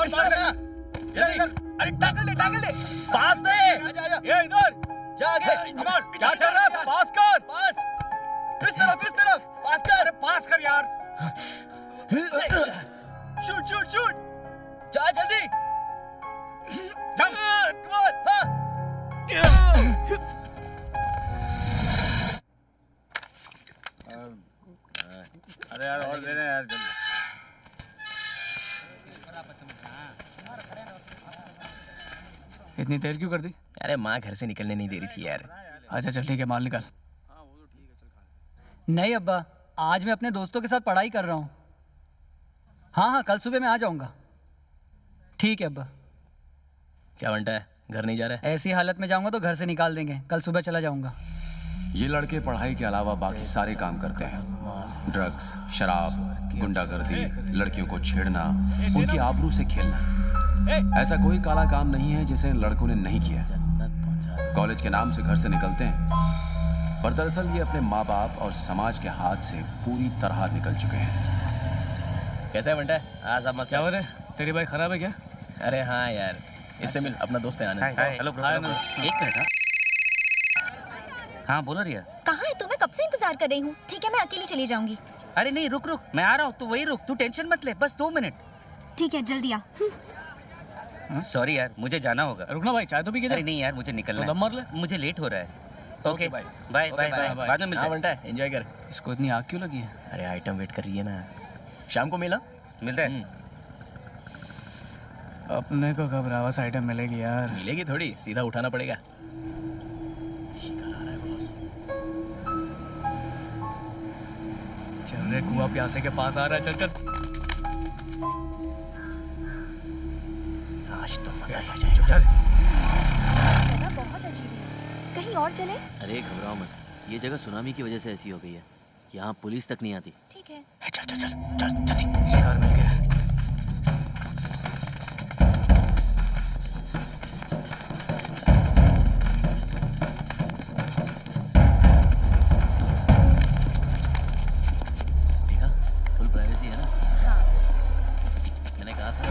अरे टैकल दे पास दे। ये इधर जा आगे। कम ऑन, क्या चल रहा है? पास कर। पास इस तरफ पास कर। अरे पास कर यार। शूट जा जल्दी। Jump come on. अरे यार और दे दे यार जल्दी। इतनी देर क्यों कर दी? अरे माँ घर से निकलने नहीं दे रही थी यार। अच्छा चल ठीक है, माल निकाल। नहीं अब्बा, आज मैं अपने दोस्तों के साथ पढ़ाई कर रहा हूँ। हाँ कल सुबह मैं आ जाऊँगा। ठीक है अब्बा। क्या बनता है, घर नहीं जा रहा है? ऐसी हालत में जाऊँगा तो घर से निकाल देंगे। कल सुबह चला जाऊँगा। ये लड़के पढ़ाई के अलावा बाकी सारे काम करते हैं। ड्रग्स, शराब, गुंडागर्दी, लड़कियों को छेड़ना, उनकी आबरू से खेलना। ऐसा कोई काला काम नहीं है जिसे इन लड़कों ने नहीं किया। कॉलेज के नाम से घर से निकलते हैं, पर दरअसल ये अपने माँ बाप और समाज के हाथ से पूरी तरह निकल चुके हैं। कैसा है बनता है? हाँ सब मस्त। क्या हो रहा है? तेरी बाइक खराब है क्या? अरे हाँ यार, इससे मिल, अपना दोस्त है आनंद। Hello bro. एक मिनट। हाँ बोलो रिया। कहाँ है तू? मैं कब से इंतजार कर रही हूँ। ठीक है मैं अकेली चली जाऊंगी। अरे नहीं रुक, मैं आ रहा हूँ, तू वही रुक, तू टेंशन मत ले, बस 2 मिनट। ठीक है जल्दी आ। सॉरी यार, मुझे जाना होगा। रुकना भाई, चाय तो पी के जा। अरे नहीं यार, मुझे निकलना तो दम मार ले। मुझे लेट हो रहा है। Okay bye bye bye. बाद में मिलते हैं। बनता है, एंजॉय कर। इसको इतनी आग क्यों लगी है? अरे आइटम वेट कर रही है ना, शाम को मिला मिलते हैं। अपने को कब रावस आइटम मिलेगी यार? मिलेगी थोड़ी, सीधा उठाना पड़ेगा। शिकार आ रहा है बॉस। चल रे, कुआं प्यासे के पास आ रहा है। चल आज तो मजा ही आ जाएगा। चल। जगह बहुत अजीब है, कहीं और चले? अरे घबराओ मत, ये जगह सुनामी की वजह से ऐसी हो गई है। यहाँ पुलिस तक नहीं आती। ठीक है। चल जल्दी। शिकार मिल गया। देखा, फुल प्राइवेसी है ना। हाँ। मैंने कहा था।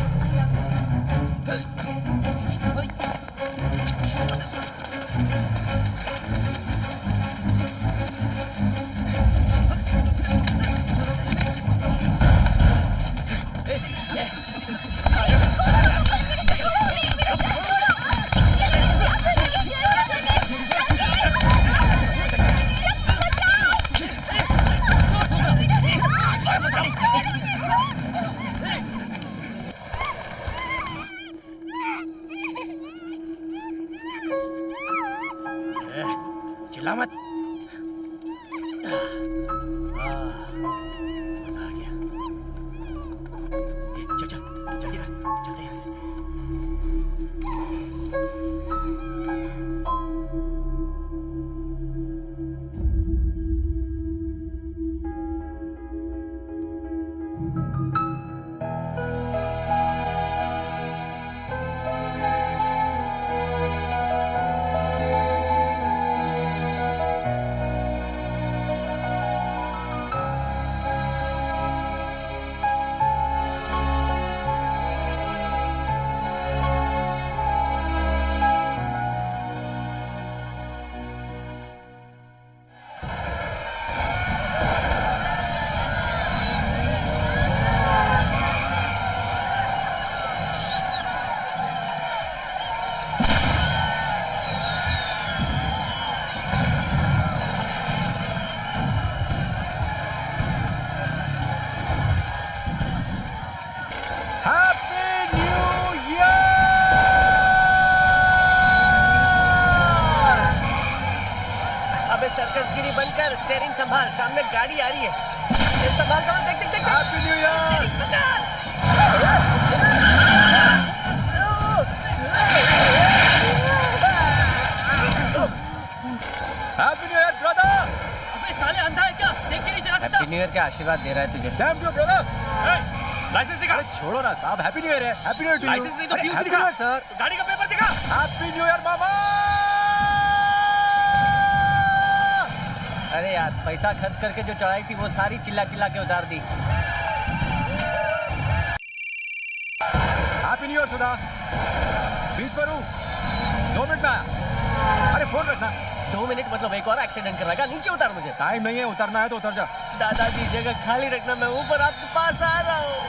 चिल्ला मत। मजा आ गया। चल जल्दी कर, चलते हैं यहाँ से। स्टीयरिंग संभाल, सामने गाड़ी आ रही है। संभाल देख। Happy new year. Happy new year brother. अबे साले अंधा है क्या? देख के नहीं चला सकता? हैप्पी न्यू ईयर का आशीर्वाद दे रहा है तुझे। Thank you brother. लाइसेंस दिखा। अरे छोड़ो ना साहब, हैप्पी न्यू ईयर है। Happy new year to you. License नहीं तो फ्यूज हैप्पी दिखा। New year sir. गाड़ी का पेपर दिखा। हैप्पी न्यू ईयर मामा। अरे यार, पैसा खर्च करके जो चढ़ाई थी वो सारी चिल्ला के उतार दी। हैप्पी न्यू ईयर सुधा। बीच पर हूँ, 2 मिनट में आया। अरे फोन रखना। 2 मिनट मतलब एक और एक्सीडेंट करवाएगा। नीचे उतार मुझे। टाइम नहीं है, उतरना है तो उतर जा। दादाजी जगह खाली रखना, मैं ऊपर आपके पास आ रहा हूँ।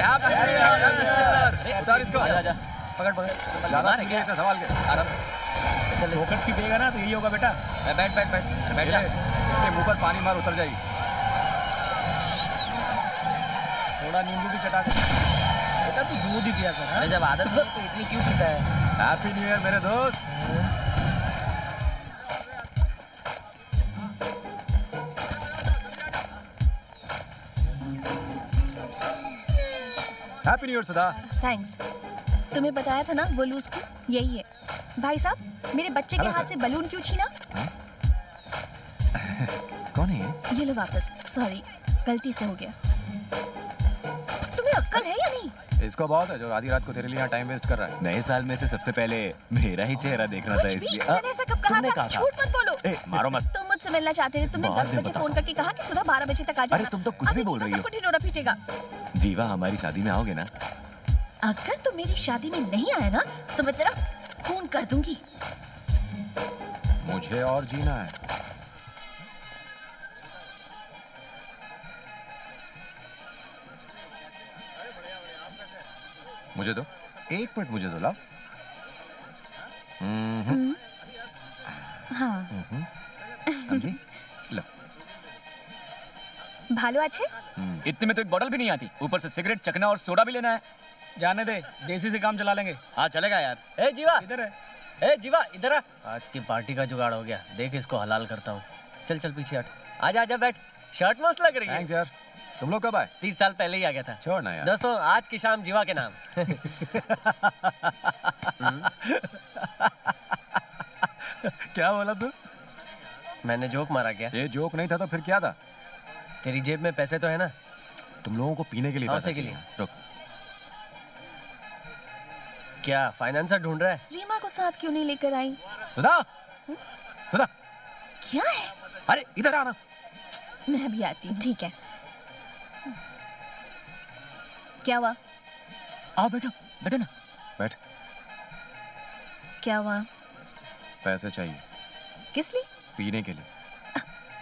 Happy new year. उतार इसको। आजा, पकड़ पकड़। ज्यादा नहीं से सवाल के। आराम से चल। फोकट की देगा ना तो यही होगा बेटा। बैठ बैठ बैठ बैठ जा। इसके मुंह पर पानी मार, उतर जाएगी। थोड़ा नींबू भी चटा के। बेटा तू दूध ही पिया कर। अरे जब आदत नहीं है तो इतनी क्यों पीता है? हैप्पी न्यू ईयर मेरे दोस्त। हैप्पी न्यू ईयर सुधा। थैंक्स। तुम्हें बताया था ना वो लूज स्क्रू यही है। भाई साहब मेरे बच्चे के हेलो, हाथ सर। से बलून क्यों छीना? कौन है ये? ये लो वापस। सॉरी, गलती से हो गया। तुम्हें अक्ल है या नहीं? इसको बहुत है जो आधी रात को तेरे लिए यहाँ टाइम वेस्ट कर रहा है। नए साल में से सबसे पहले मेरा ही चेहरा देखना था कुछ भी। इसलिए। मैंने ऐसा कब कहा तुमने था? कहा था। झूठ मत बोलो। ए, मारो मत। तुम मुझसे मिलना चाहते थे। तुमने बाद 10 में बजे बताओ। फोन करके कहा कि सुधा 12 बजे तक आ जाना। अरे, तुम तो कुछ भी अभी बोल जीवा रही हो। सबको ढिंढोरा पीटेगा। जीवा हमारी शादी में आओगे ना? अगर तुम मेरी शादी में नहीं आया ना तो मैं तेरा खून कर दूंगी। मुझे और जीना है। मुझे दो, 1 मिनट मुझे दो। लाओ। हाँ। समझी? लो। भालो अच्छे? इतने में तो एक बोतल भी नहीं आती, ऊपर से सिगरेट, चखना और सोडा भी लेना है। जाने दे, देसी से काम चला लेंगे। हाँ चलेगा यार। ए जीवा, इधर है। ए जीवा इधर आ। आज की पार्टी का जुगाड़ हो गया। देख इसको हलाल करता हूँ। चल चल पीछे हट। आजा आजा बैठ। शर्ट मस्त लग रही है। थैंक्स यार। तुम लोग कब आए? 30 साल पहले ही आ गया था। छोड़ ना यार। दोस्तों आज की शाम जीवा के नाम। क्या बोला तू? मैंने जोक मारा क्या? ये जोक नहीं था तो फिर क्या था? तेरी जेब में पैसे तो है ना? तुम लोगों को पीने के लिए पैसे पैसा के लिए। चाहिए। रुक। क्या फाइनेंसर ढूंढ रहा है? रीमा को साथ क्यों नहीं लेकर आई? सुधा, सुधा, क्या है? अरे इधर आना। मैं भी आती हूँ। ठीक है। क्या हुआ? आओ बेटा, बैठे ना। बैठ। क्या हुआ? पैसे चाहिए किस लिए? पीने के लिए।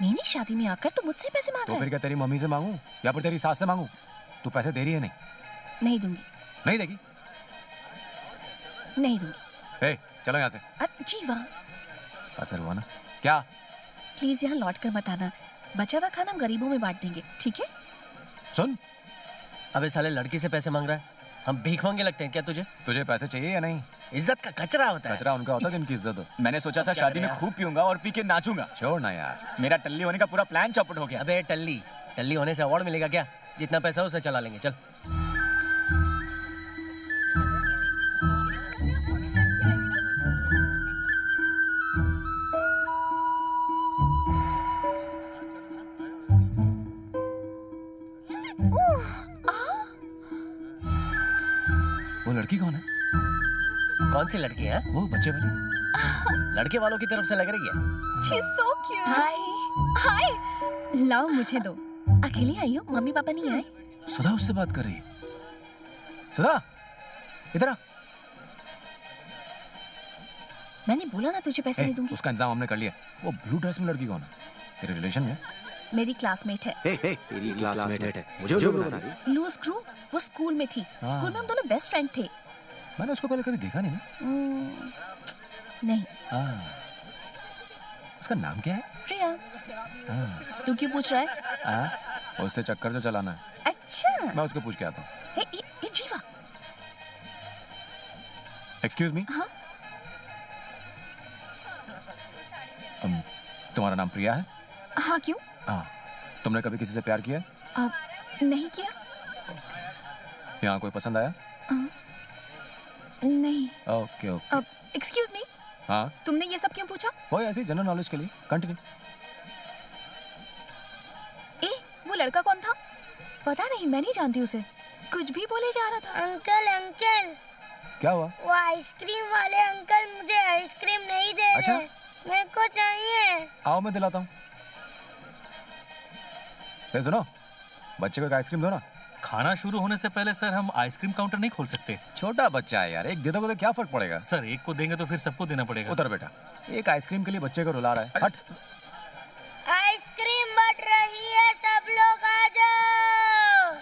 मेरी शादी में आकर तो मुझसे पैसे मांग तो रहा फिर है? क्या तेरी मम्मी से मांगू या फिर तेरी सास से मांगू? तू पैसे दे रही है नहीं? नहीं दूंगी। नहीं देगी? नहीं दूंगी। ए, चलो यहाँ से। जीवा असर हुआ ना? क्या? प्लीज यहाँ लौट कर मत आना। बचा हुआ खाना हम गरीबों में बांट देंगे, ठीक है? सुन, अबे साले लड़की से पैसे मांग रहा है। हम भीख मांगे लगते हैं क्या तुझे? तुझे पैसे चाहिए या नहीं? इज्जत का कचरा होता है। कचरा उनका होता है जिनकी इज्जत हो। मैंने सोचा था शादी में खूब पीऊंगा और पी के नाचूंगा। छोड़ ना यार। मेरा टल्ली होने का पूरा प्लान चौपट हो गया। अबे टल्ली, टल्ली होने से अवार्ड मिलेगा क्या? जितना पैसा हो उसे चला लेंगे। चल। वो लड़की कौन है? कौन सी लड़की है? वो बच्चे वाली। लड़के वालों की तरफ से लग रही है। She's so cute. हाय। लाओ मुझे दो। अकेली आई हो? मम्मी पापा नहीं आए? सुधा उससे बात कर रही है। सुधा, इधर आ। मैंने बोला ना तुझे पैसे ए, नहीं दूंगी। उसका इंतजाम हमने कर लिया। वो ब्लू ड्रेस में लड़की कौन है? तेरे रिलेशन में? मेरी क्लासमेट है। तेरी क्लासमेट है, मुझे जो बना रही। लू स्क्रू वो स्कूल में थी। स्कूल में हम दोनों बेस्ट फ्रेंड थे। मैंने उसको पहले कभी देखा नहीं ना। नहीं। उसका नाम क्या है? प्रिया। तू क्यों पूछ रहा है? उससे चक्कर जो चलाना है। अच्छा। मैं उसको पूछ के आता हूँ। ए जीवा। Excuse me. हाँ? तुम्हारा नाम प्रिया है? हाँ क्यों? हाँ। तुमने कभी किसी से प्यार किया? नहीं किया। यहाँ कोई पसंद आया? नहीं। Okay okay. एक्सक्यूज मी, हाँ, तुमने ये सब क्यों पूछा? वो ऐसे ही जनरल नॉलेज के लिए। कंटिन्यू। वो लड़का कौन था? पता नहीं, मैं नहीं जानती उसे। कुछ भी बोले जा रहा था। अंकल अंकल, क्या हुआ? वो आइसक्रीम वाले अंकल मुझे आइसक्रीम नहीं दे अच्छा? रहे। मेरे को चाहिए। आओ मैं दिलाता हूँ। सुनो, बच्चे को एक आइसक्रीम दो ना। खाना शुरू होने से पहले सर हम आइसक्रीम काउंटर नहीं खोल सकते। छोटा बच्चा है यार, एक दे दोगे तो क्या फर्क पड़ेगा। सर एक को देंगे तो फिर सबको देना पड़ेगा। उधर बेटा, एक आइसक्रीम के लिए बच्चे को रुला रहा है। हट। आइसक्रीम बट रही है, सब लोग आ जाओ।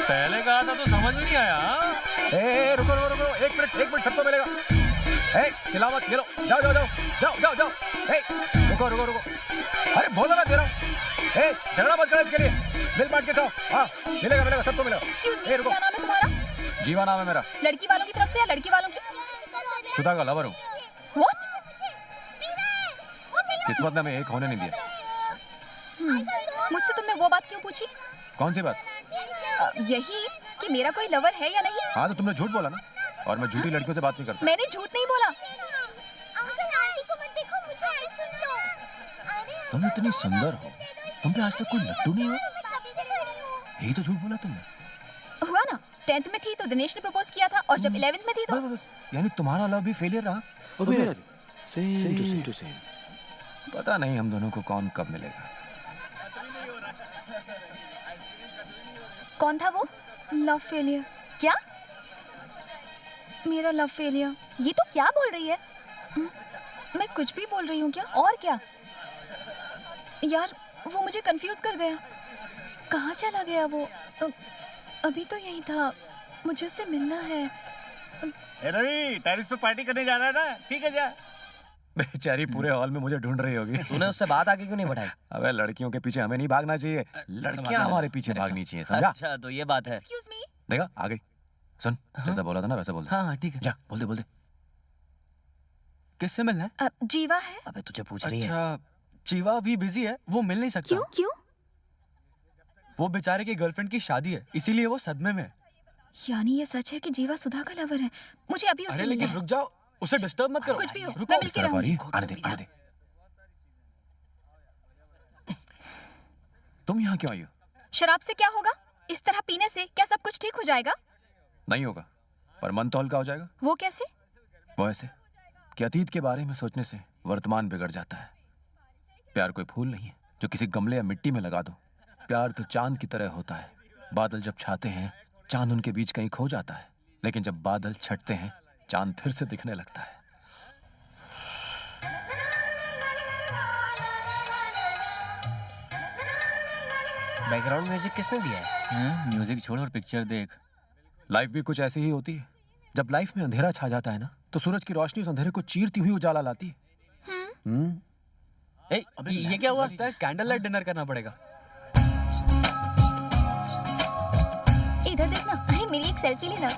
पहले कहा था तो समझ में नहीं आया। ए, रुको रुको रुको, एक मिनट सबको मिलेगा। ए, चिल्ला मत, ये लो, जाओ जाओ जाओ जाओ जाओ जाओ। ए, रुको रुको रुको, अरे बोलो ना, दे रहा हूँ। ए, झगड़ा मत करो इसके लिए, मिल बांट के खाओ। हाँ, मिलेगा सबको मिलेगा। एक्सक्यूज मी, ए, रुको। क्या नाम है तुम्हारा? जीवा नाम है मेरा। लड़की वालों की तरफ से या लड़की वालों की? सुधा का लवर हूँ। What? किस्मत ने हमें एक होने नहीं दिया। मुझसे तुमने वो बात क्यों पूछी? कौन सी बात? यही कि मेरा कोई लवर है या नहीं। हाँ तो तुमने झूठ बोला ना, और मैं झूठी लड़कियों से बात नहीं करता। मैंने झूठ नहीं बोला। तुम इतनी सुंदर हो, तुम पे आज तक कोई लट्टू नहीं हुआ? यही तो झूठ बोला तुमने। हुआ ना, 10th में थी तो दिनेश ने प्रपोज किया था, और जब 11th में थी तो बस यानी तुम्हारा लव भी फेलियर रहा और मेरा भी सेम टू सेम। पता नहीं हम दोनों को कौन कब मिलेगा। कौन था वो? Love failure. क्या? मेरा लव फेलियर। ये तो क्या बोल रही है? मैं कुछ भी बोल रही हूँ क्या? और क्या? यार वो मुझे कंफ्यूज कर गया। कहाँ चला गया वो? अभी तो यही था, मुझे उससे मिलना है। रवि, टेरिस पे पार्टी करने जा रहा है ना? ठीक है जा। बेचारी पूरे हॉल में मुझे ढूंढ रही होगी। तूने उससे बात आगे क्यों नहीं बढ़ाई? अबे लड़कियों के पीछे हमें नहीं भागना चाहिए, लड़कियां हमारे पीछे भागनी चाहिए, समझा? अच्छा तो ये बात है। Excuse me. देखा आ गई। सुन, जैसा बोला था ना वैसा बोल दे। हाँ ठीक है। जा बोल दे। किससे मिलना है? जीवा है। अबे तुझे पूछ रही है। अच्छा, जीवा अभी बिजी है, वो मिल नहीं सकता। क्यों? वो बेचारे की गर्लफ्रेंड की शादी है, इसीलिए वो सदमे में है। यानी ये सच है कि जीवा सुधा का लवर है। मुझे अभी उससे अरे मिलना लेकिन है। रुक जाओ, उसे डिस्टर्ब मत करो। कुछ भी हो, रुको। मैं मिल इस के तरफ आ रही रहूंगी। है, आने दे। तुम यहाँ क्यों आई हो? शराब से क्या होगा? इस तरह पीने से क्या सब कुछ ठीक हो जाएगा? नहीं होगा, पर मन तो हल्का हो जाएगा। वो कैसे? वो ऐसे कि अतीत के बारे में सोचने से वर्तमान बिगड़ जाता है। प्यार कोई फूल नहीं है जो किसी गमले या मिट्टी में लगा दो। प्यार तो चांद की तरह होता है। बादल जब छाते हैं, चांद उनके बीच कहीं खो जाता है, लेकिन जब बादल छटते हैं, चांद फिर से दिखने लगता है। बैकग्राउंड म्यूजिक किसने दिया है? म्यूजिक छोड़ और पिक्चर देख। लाइफ भी कुछ ऐसी ही होती है। जब लाइफ में अंधेरा छा जाता है ना, तो सूरज की रोशनी उस अंधेरे को चीरती हुई उजाला लाती है। ए, ये क्या हुआ? लगता है कैंडल लाइट डिनर करना पड़ेगा। इधर देखना। अरे मेरी एक सेल्फी लेना।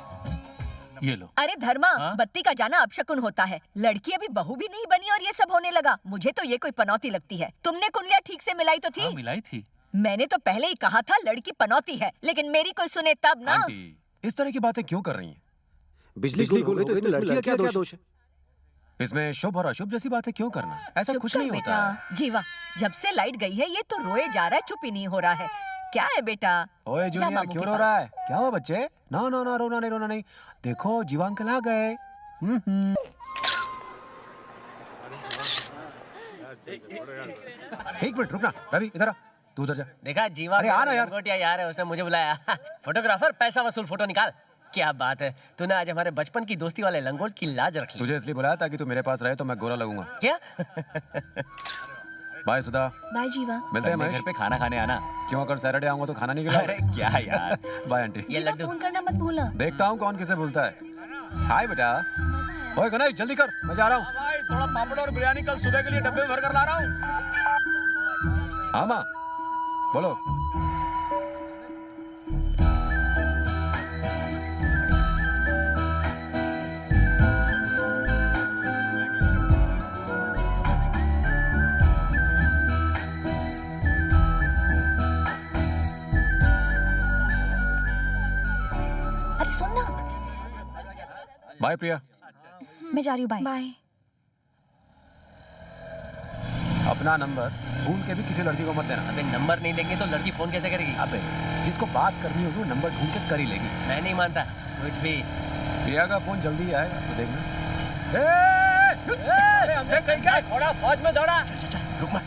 ये लो। अरे धर्मा, हाँ? बत्ती का जाना अपशकुन होता है। लड़की अभी बहू भी नहीं बनी और ये सब होने लगा। मुझे तो ये कोई पनौती लगती है। तुमने कुंडलियाँ ठीक से मिलाई तो थी? हाँ, मिलाई थी। मैंने तो पहले ही कहा था लड़की पनौती है, लेकिन मेरी कोई सुने तब ना। आंटी, इस तरह की बातें क्यों कर रही हैं? बिजली गुल हो गई तो इसमें लड़की का क्या दोष है? इसमें शुभ और अशुभ जैसी बातें क्यों करना? ऐसा चुप कुछ कर नहीं होता है। बेटा। जीवा, जब से लाइट गई है ये तो रोए जा रहा है, चुप ही नहीं हो रहा है। क्या है बेटा? ओए जा जूनियर, मामू क्यों के रो पास। रहा है? क्या हुआ बच्चे? ना ना ना, रोना नहीं। देखो जीवा अंकल आ गए। एक मिनट रुकना। रवि इधर आ, तू उधर जा। देखा जीवा? अरे आ ना यार। लंगोटिया यार है, उसने मुझे बुलाया। फोटोग्राफर, पैसा वसूल फोटो निकाल। क्या बात है, तूने आज हमारे बचपन की दोस्ती वाले लंगोट की लाज रख ली। तुझे इसलिए बुलाया ताकि तू मेरे पास रहे तो मैं गोरा लगूंगा। क्या? बाय सुधा, बाय जीवा। मिलते हैं संडे महेश। घर पे खाना खाने आना। क्यों, अगर सैटरडे आऊंगा तो खाना नहीं खिलाओ? अरे क्या यार। Bye aunty. ये जीवा लड्डू। फोन करना मत भूलना। देखता हूँ कौन किसे भूलता है। हाय बेटा। ओए गणेश जल्दी कर, मैं जा रहा हूँ। भाई थोड़ा पापड़ और बिरयानी कल सुबह के लिए डब्बे में भर कर ला रहा हूँ। हाँ माँ बोलो। अरे सुन ना। बाय प्रिया। मैं जा रही हूँ। बाय। अपना नंबर भूल के भी किसी लड़की को मत देना। अबे नंबर नहीं देंगे तो लड़की फोन कैसे करेगी? अबे जिसको बात करनी होगी वो नंबर ढूंढ के कर ही लेगी। मैं नहीं मानता कुछ भी। प्रिया का फोन जल्दी ही आएगा तो देखना। हमने कहीं क्या थोड़ा फौज में दौड़ा। रुक मत।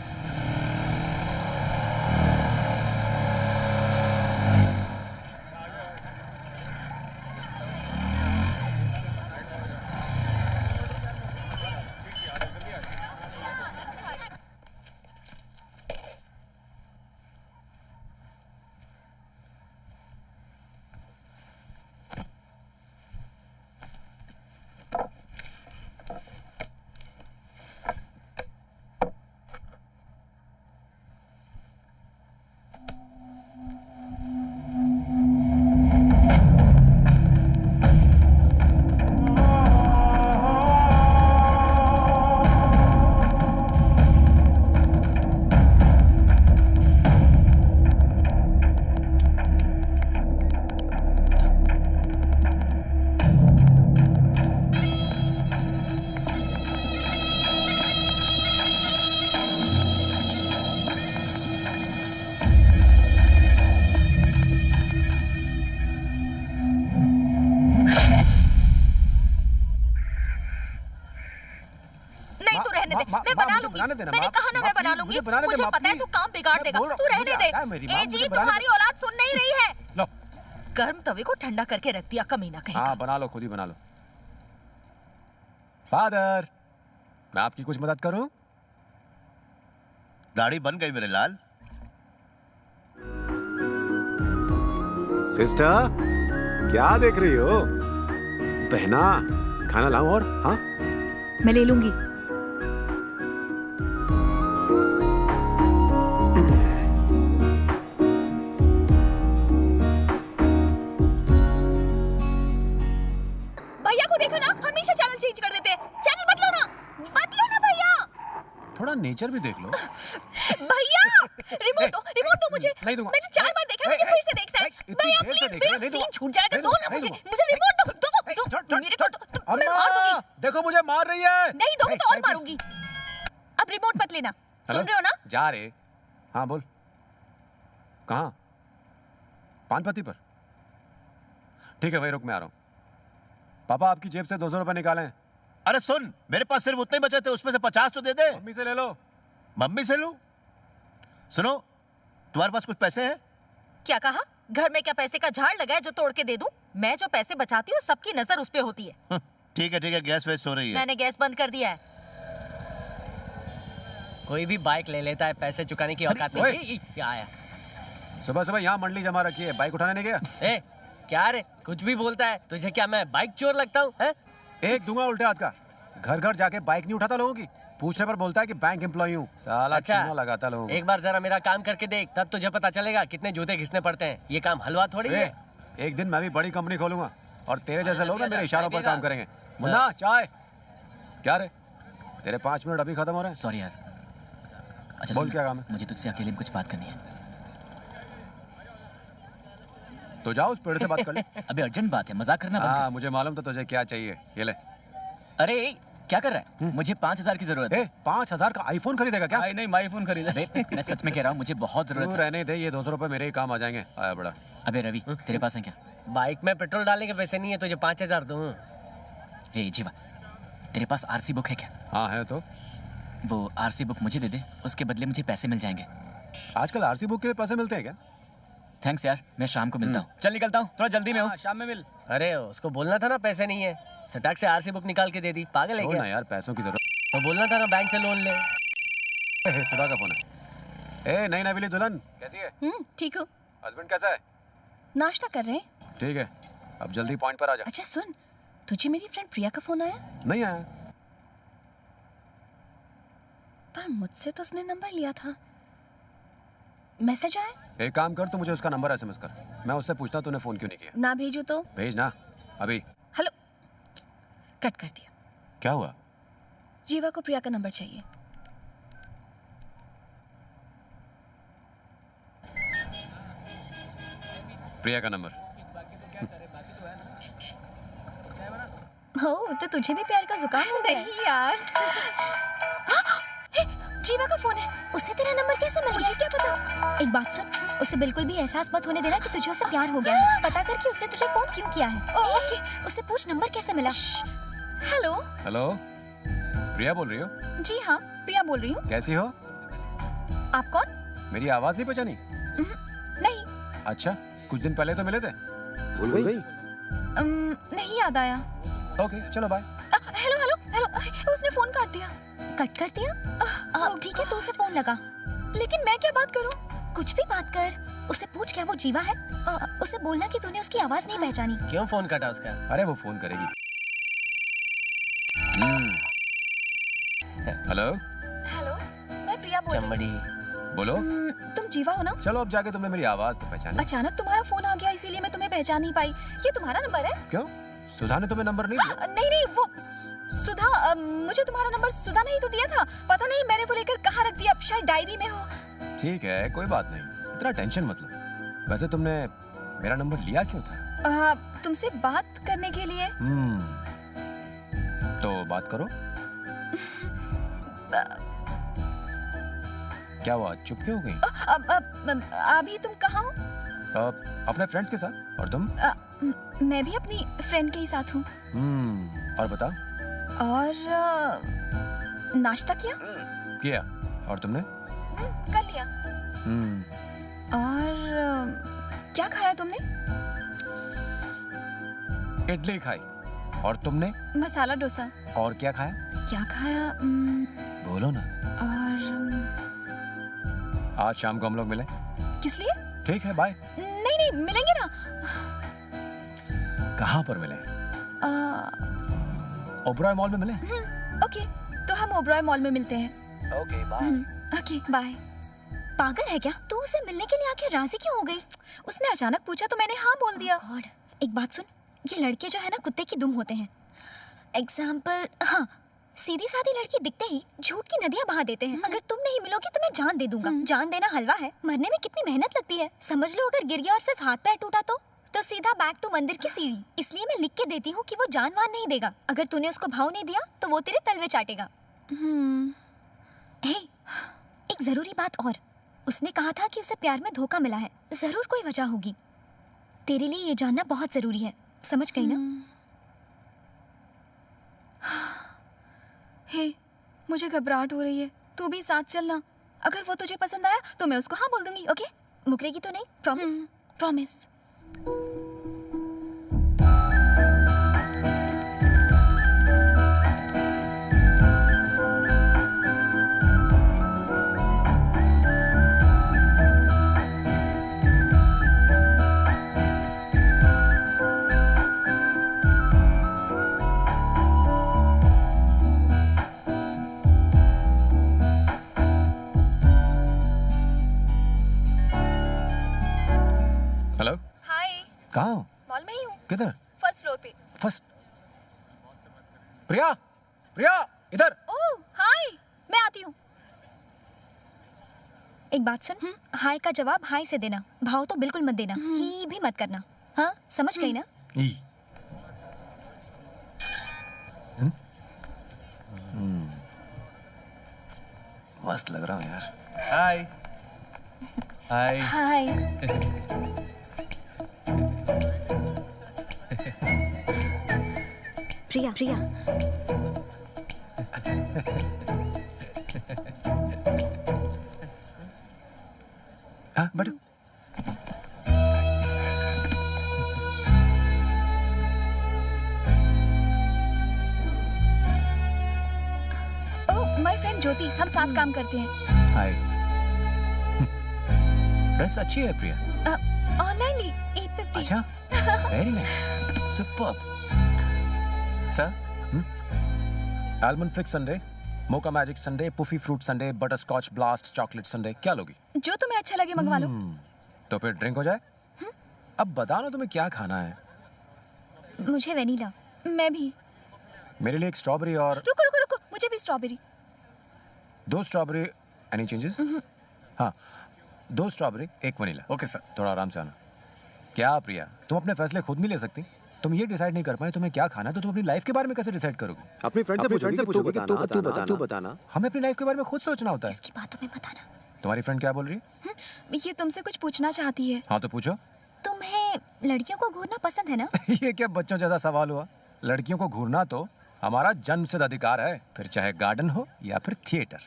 नहीं तू रहने दे, मैं बना लूंगी। मैंने कहा ना मैं बना लूंगी। मुझे पता है तू काम बिगाड़ देगा, तू रहने दे। ए जी तुम्हारी औलाद सुन नहीं रही है। लो गर्म तवे को ठंडा करके रख दिया कमीना कहीं। हाँ बना लो, खुद ही बना लो। फादर, मैं आपकी कुछ मदद करूं? दाढ़ी बन गई मेरे लाल। सिस्टर, क्या देख रही हो? बहना, खाना लाऊं और? हाँ मैं ले लूंगी। भैया को देखो ना, हमेशा चैनल चेंज कर देते हैं। चैनल बदलो ना भैया। थोड़ा नेचर भी देख लो। भैया रिमोट दो मुझे। नहीं दूंगा। मैंने 4 बार देखा, मुझे फिर से देखना है। भैया प्लीज सीन छूट जाएगा, दो ना मुझे रिमोट दो। मेरे को तो मैं मार दूंगी। देखो मुझे मार रही है। नहीं दोगे तो और मारूंगी। अब रिमोट मत लेना, सुन रहे हो ना? जा रे। हाँ बोल। कहाँ? पानपत्ती पर। ठीक है भाई, रुक, मैं आ रहा हूँ। पापा आपकी जेब से 200 रुपए निकालें। अरे सुन, मेरे पास सिर्फ उतने ही बचे थे, उसमें से 50 तो दे दे। मम्मी से ले लो। मम्मी से लूं? सुनो, तुम्हारे पास कुछ पैसे हैं? क्या कहा? घर में क्या पैसे का झाड़ लगा है जो तोड़ के दे दूं? मैं जो पैसे बचाती हूँ सबकी नजर उस पे होती है। ठीक है, गैस वेस्ट हो रही है। मैंने गैस बंद कर दिया है। कोई भी बाइक ले लेता है, पैसे चुकाने की औकात नहीं। क्या आया? सुबह सुबह यहाँ मंडली जमा रखी है, बाइक उठाने नहीं गया? ए, क्या रे, कुछ भी बोलता है। तुझे क्या मैं बाइक चोर लगता हूँ? एक दूंगा उल्टे हाथ का। घर घर जाके बाइक नहीं उठाता लोगों की, पूछने पर बोलता है कि बैंक एम्प्लॉई हूँ। साला चूना लगाता लोगों को। एक बार जरा मेरा काम करके देख, तब तुझे पता चलेगा कितने जूते घिसने पड़ते हैं। ये काम हलवा थोड़ी है। एक दिन मैं भी बड़ी कंपनी खोलूंगा और तेरे जैसे लोग मेरे इशारों पर काम करेंगे। मुन्ना चाय। क्या रे, तेरे 5 मिनट अभी खत्म हो रहे हैं। सॉरी यार। अच्छा बोल, क्या काम है? मुझे तुझसे अकेले में कुछ बात करनी है। तो जाओ उस पेड़ से बात कर ले। अभी अर्जेंट बात है, मजाक करना बंद हाँ मुझे मालूम था तुझे क्या चाहिए। ये ले। अरे क्या कर रहा है? मुझे 5,000 की जरूरत है। 5,000 का आईफोन खरीदेगा क्या? नहीं, मैं आईफोन खरीदा। मैं सच में कह रहा हूँ, मुझे बहुत जरूरत है। रहने दे, ये 200 रुपए मेरे ही काम आ जाएंगे। आया बड़ा। अबे रवि, तेरे पास है क्या? बाइक में पेट्रोल डालने के पैसे नहीं है, तुझे 5,000 दूं। ए जीवा, तेरे पास आरसी बुक है क्या? हाँ है। तो वो आरसी बुक मुझे दे दे, उसके बदले मुझे पैसे मिल जाएंगे। आजकल आरसी बुक के पैसे मिलते हैं क्या? थैंक्स यार, मैं शाम को मिलता हूँ। चल निकलता हूँ, थोड़ा जल्दी में हूँ। शाम में मिल। अरे उसको बोलना था ना पैसे नहीं है, सटाक से आरसी बुक निकाल के दे दी। पागल है क्या? ना यार, पैसों की जरूरत। तो बोलना था ना बैंक से लोन ले। सुधा का फोन है। ए नई नवीली दुल्हन, कैसी है? ठीक हूँ। हस्बैंड कैसा है? नाश्ता कर रहे हैं। ठीक है, अब जल्दी पॉइंट पर आ जा। अच्छा सुन, तुझे मेरी फ्रेंड प्रिया का फोन आया? नहीं आया। पर मुझसे तो उसने नंबर लिया था। मैसेज आया? एक काम कर, तू मुझे उसका नंबर एसएमएस कर, मैं उससे पूछता तूने फोन क्यों नहीं किया। ना भेजू तो? भेज ना अभी। हेलो, कट कर दिया। क्या हुआ? जीवा को प्रिया का नंबर चाहिए। प्रिया का नंबर। हो तो तुझे भी प्यार का जुकाम हो गया? नहीं यार। जीवा का फोन है। उसे तेरा नंबर कैसे मिल मुझे गया? क्या पता। एक बात सुन, उसे बिल्कुल भी एहसास मत होने देना कि तुझे उससे प्यार हो गया है। पता करके उसने तुझे फोन क्यों किया है। ओके। उससे पूछ नंबर कैसे मिला। हेलो। हेलो, प्रिया बोल रही हो? जी हाँ, प्रिया बोल रही हूँ। कैसी हो? आप कौन? मेरी आवाज नहीं पहचानी? नहीं। अच्छा, कुछ दिन पहले तो मिले थे। भूल गई? नहीं याद आया। ओके, चलो बाय। हेलो हेलो हेलो, उसने फोन काट दिया। कट कर दिया? ठीक है, तो उसे फोन लगा। लेकिन मैं क्या बात करूं? कुछ भी बात कर। उसे पूछ क्या वो जीवा है। उसे बोलना कि तूने उसकी आवाज नहीं पहचानी। क्यों फोन काटा उसका? अरे वो फोन करेगी। हेलो हेलो, मैं प्रिया बोल रही चमड़ी। बोलो। तुम जीवा हो ना? चलो अब जाके तुमने मेरी आवाज तो पहचानी। अचानक तुम्हारा फोन आ गया, इसीलिए मैं तुम्हें पहचान नहीं पाई। ये तुम्हारा नंबर है? क्यों? सुधा ने तुम्हें नंबर नहीं दिया? नहीं, वो सुधा, मुझे तुम्हारा नंबर सुधा ने ही तो दिया था। पता नहीं मैंने वो लेकर कहाँ रख दिया, अब शायद डायरी में हो। ठीक है, कोई बात नहीं, इतना टेंशन मत लो। वैसे तुमने मेरा नंबर लिया क्यों था? तुमसे बात करने के लिए। तो बात करो। क्या हुआ, चुप क्यों हो गई? अभी तुम कहाँ हो? अपने फ्रेंड्स के साथ। और तुम? मैं भी अपनी फ्रेंड के ही साथ हूँ। और बता। और नाश्ता किया? किया। और तुमने? कर लिया। और क्या खाया तुमने? इडली खाई। और तुमने? मसाला डोसा। और क्या खाया? क्या खाया? बोलो ना। और आज शाम को हम लोग मिले। किस लिए? ठीक है, बाय। नहीं, मिलेंगे ना। कहाँ पर मिले? ओबरॉय मॉल में मिले? ओके, तो हम ओबरॉय मॉल में मिलते हैं। Okay, bye. Okay, bye. पागल है क्या तू? उसे मिलने के लिए आके राजी क्यों हो गई? उसने अचानक पूछा तो मैंने हाँ बोल दिया। गॉड, एक बात सुन, ये लड़के जो है ना कुत्ते की दुम होते हैं। एग्जाम्पल, हाँ, सीधी सादी लड़की दिखते ही झूठ की नदियां बहा देते हैं। अगर तुम नहीं मिलोगी तो मैं जान दे दूंगा। जान देना हलवा है, मरने में कितनी मेहनत लगती है। समझ लो अगर गिर गया और सिर्फ हाथ पैर टूटा तो सीधा बैक टू मंदिर की सीढ़ी। इसलिए मैं लिख के देती हूँ कि वो जानवान नहीं देगा। अगर तूने उसको भाव नहीं दिया तो वो तेरे तलवे चाटेगा। हे, एक जरूरी बात और। उसने कहा था कि उसे प्यार में धोखा मिला है। जरूर कोई वजह होगी। तेरे लिए ये जानना बहुत जरूरी है, समझ गई ना? हे, मुझे घबराहट हो रही है। तू भी साथ चलना। अगर वो तुझे पसंद आया तो मैं उसको हाँ बोल दूंगी। ओके? मुकरेगी तो नहीं? प्रॉमिस? प्रॉमिस। हेलो। हाय। कहाँ हो? मॉल में ही हूँ। किधर? फर्स्ट फ्लोर पे। फर्स्ट। प्रिया, प्रिया, इधर। ओह, हाय। मैं आती हूँ। एक बात सुन, हाय का जवाब हाय से देना। भाव तो बिल्कुल मत देना। ही भी मत करना। हाँ, समझ गई ना? मस्त लग रहा हूँ यार। हाय। हाय। हाय। प्रिया, प्रिया। हाँ, बैठो। ओह, माय फ्रेंड ज्योति, हम साथ काम करते हैं। हाय। ड्रेस अच्छी है प्रिया। ऑनलाइन ली 850। अच्छा, very nice, superb. Sir, almond fig sundae, mocha magic sundae, puffy fruit sundae, butterscotch blast chocolate sundae. क्या लोगी? जो तुम्हें अच्छा लगे मंगवा लो। तो फिर ड्रिंक हो जाए। अब बता ना तुम्हें क्या खाना है। मुझे वेनिला। मैं भी। मेरे लिए एक स्ट्रॉबेरी और। रुको रुको रुको, मुझे भी स्ट्रॉबेरी। 2 स्ट्रॉबेरी। Any changes? हाँ, 2 स्ट्रॉबेरी, 1 वनीला। Okay sir. थोड़ा आराम से आना। क्या प्रिया, तुम अपने फैसले खुद नहीं ले सकती? तुम ये डिसाइड नहीं कर पाए तुम्हें क्या खाना है तो तुम अपनी लाइफ के बारे में कैसे डिसाइड करोगे? अपनी फ्रेंड से पूछोगे कि तू बताना। हमें अपनी लाइफ के बारे में खुद सोचना होता है। इसकी बातों में बताना। तुम्हारी फ्रेंड क्या बोल रही है? ये तुमसे कुछ पूछना चाहती है। हाँ तो पूछो। तुम्हें लड़कियों को घूरना पसंद है ना? ये क्या बच्चों जैसा सवाल हुआ? लड़कियों को घूरना तो हमारा जन्मसिद्ध अधिकार है, फिर चाहे गार्डन हो या फिर थिएटर।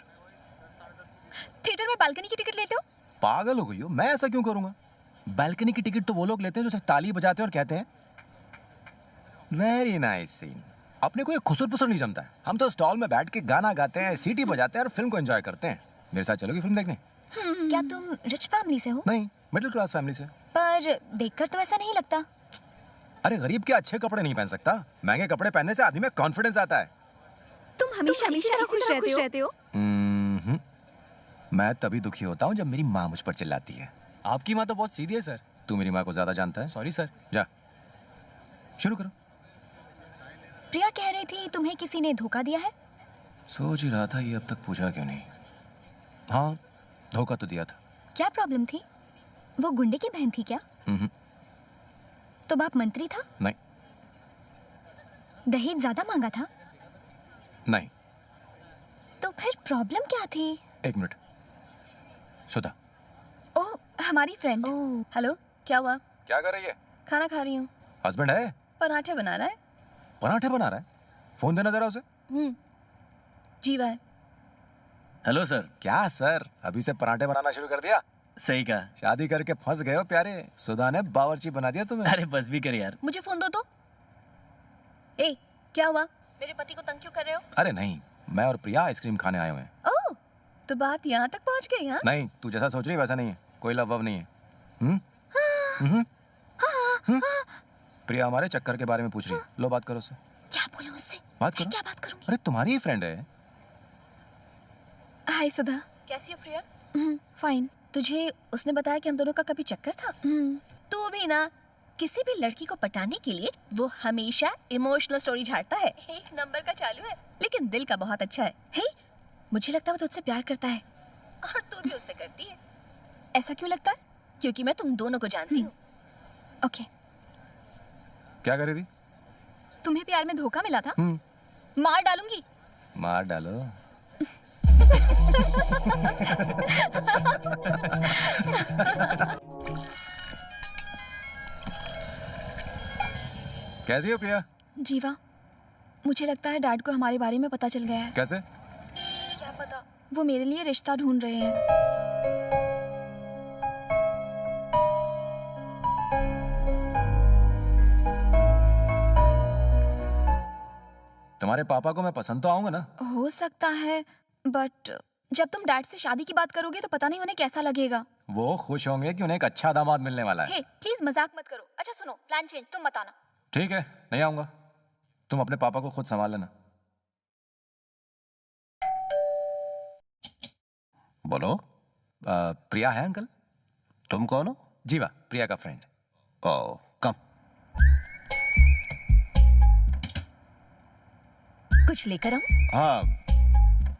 थिएटर में बालकनी की टिकट लेते हो? पागल हो गई हो, मैं ऐसा क्यों करूंगा? बालकनी की टिकट तो वो लोग लेते हैं जो सिर्फ ताली बजाते हैं और कहते हैं वेरी नाइस सीन। अपने को ये खुसर पुसर नहीं जमता है। हम तो स्टॉल में बैठ के गाना गाते हैं, सीटी बजाते हैं और फिल्म को एंजॉय करते हैं। मेरे साथ चलोगी फिल्म देखने? क्या तुम रिच फैमिली से हो? नहीं, मिडिल क्लास फैमिली से। पर देखकर तो ऐसा नहीं लगता। अरे गरीब के अच्छे कपड़े नहीं पहन सकता, महंगे कपड़े पहनने से आदमी में कॉन्फिडेंस आता है। तुम हमेशा इसी तरह खुश रहते हो? मैं तभी दुखी होता हूँ जब मेरी माँ मुझ पर चिल्लाती है। आपकी माँ तो बहुत सीधी है सर। तू मेरी माँ को ज्यादा जानता है। Sorry sir. जा शुरू करो। प्रिया कह रही थी तुम्हें किसी ने धोखा दिया है। सोच ही रहा था ये अब तक पूछा क्यों नहीं। हाँ, धोखा तो दिया था। क्या प्रॉब्लम थी? वो गुंडे की बहन थी क्या? तो बाप मंत्री था? नहीं। दहेज ज्यादा मांगा था? नहीं। तो फिर प्रॉब्लम क्या थी? एक मिनट। सुधा। ओह, हमारी फ्रेंड। हेलो, क्या हुआ? क्या कर रही है? खाना खा रही हूँ। हस्बैंड है? पराठे बना रहा है। पराठे बना रहा है? फोन देना जरा उसे। जीवा है। Hello sir. क्या सर, अभी से पराठे बनाना शुरू कर दिया? सही कहा। शादी करके फंस गए हो प्यारे। सुधा ने बावर्ची बना दिया तुम्हें। अरे बस भी कर यार। मुझे फोन दो तो। ए, क्या हुआ? मेरे पति को तंग क्यों कर रहे हो? अरे नहीं, मैं और प्रिया आइसक्रीम खाने आए हुए हैं। ओह, तो बात यहाँ तक पहुँच गई? हाँ, नहीं, तू जैसा सोच रही है वैसा नहीं है। कोई लव वव नहीं है। प्रिया हमारे चक्कर के बारे में पूछ रही है। लो बात करो उससे। क्या बोलूं उससे? बात करो। क्या बात करूंगी? अरे तुम्हारी ही फ्रेंड है। हाय सुधा। कैसी हो प्रिया? फाइन। तुझे उसने बताया कि हम दोनों का कभी चक्कर था? तू भी ना, किसी भी लड़की को पटाने के लिए वो हमेशा इमोशनल स्टोरी झाड़ता है। एक नंबर का चालू है, लेकिन दिल का बहुत अच्छा है। हे, मुझे लगता है वो तुझसे प्यार करता है और तू भी उससे करती है। ऐसा क्यों लगता है? क्योंकि मैं तुम दोनों को जानती हूँ। ओके। क्या कर रही थी? तुम्हें प्यार में धोखा मिला था? मार डालूंगी। मार डालो। कैसी हो प्रिया? जीवा, मुझे लगता है डैड को हमारे बारे में पता चल गया है। कैसे? क्या पता, वो मेरे लिए रिश्ता ढूंढ रहे हैं। तुम्हारे पापा को मैं पसंद तो आऊंगा ना? हो सकता है, बट जब तुम डैड से शादी की बात करोगे तो पता नहीं उन्हें कैसा लगेगा। वो खुश होंगे कि उन्हें एक अच्छा दामाद मिलने वाला है। हे, प्लीज मजाक मत करो। अच्छा सुनो, प्लान चेंज, तुम मत आना। ठीक है, नहीं आऊंगा। तुम अपने पापा को खुद संभाल लेना। बोलो। प्रिया है अंकल? तुम कौन हो? जीवा, प्रिया का फ्रेंड। ओह, कम। कुछ लेकर आऊं? हाँ,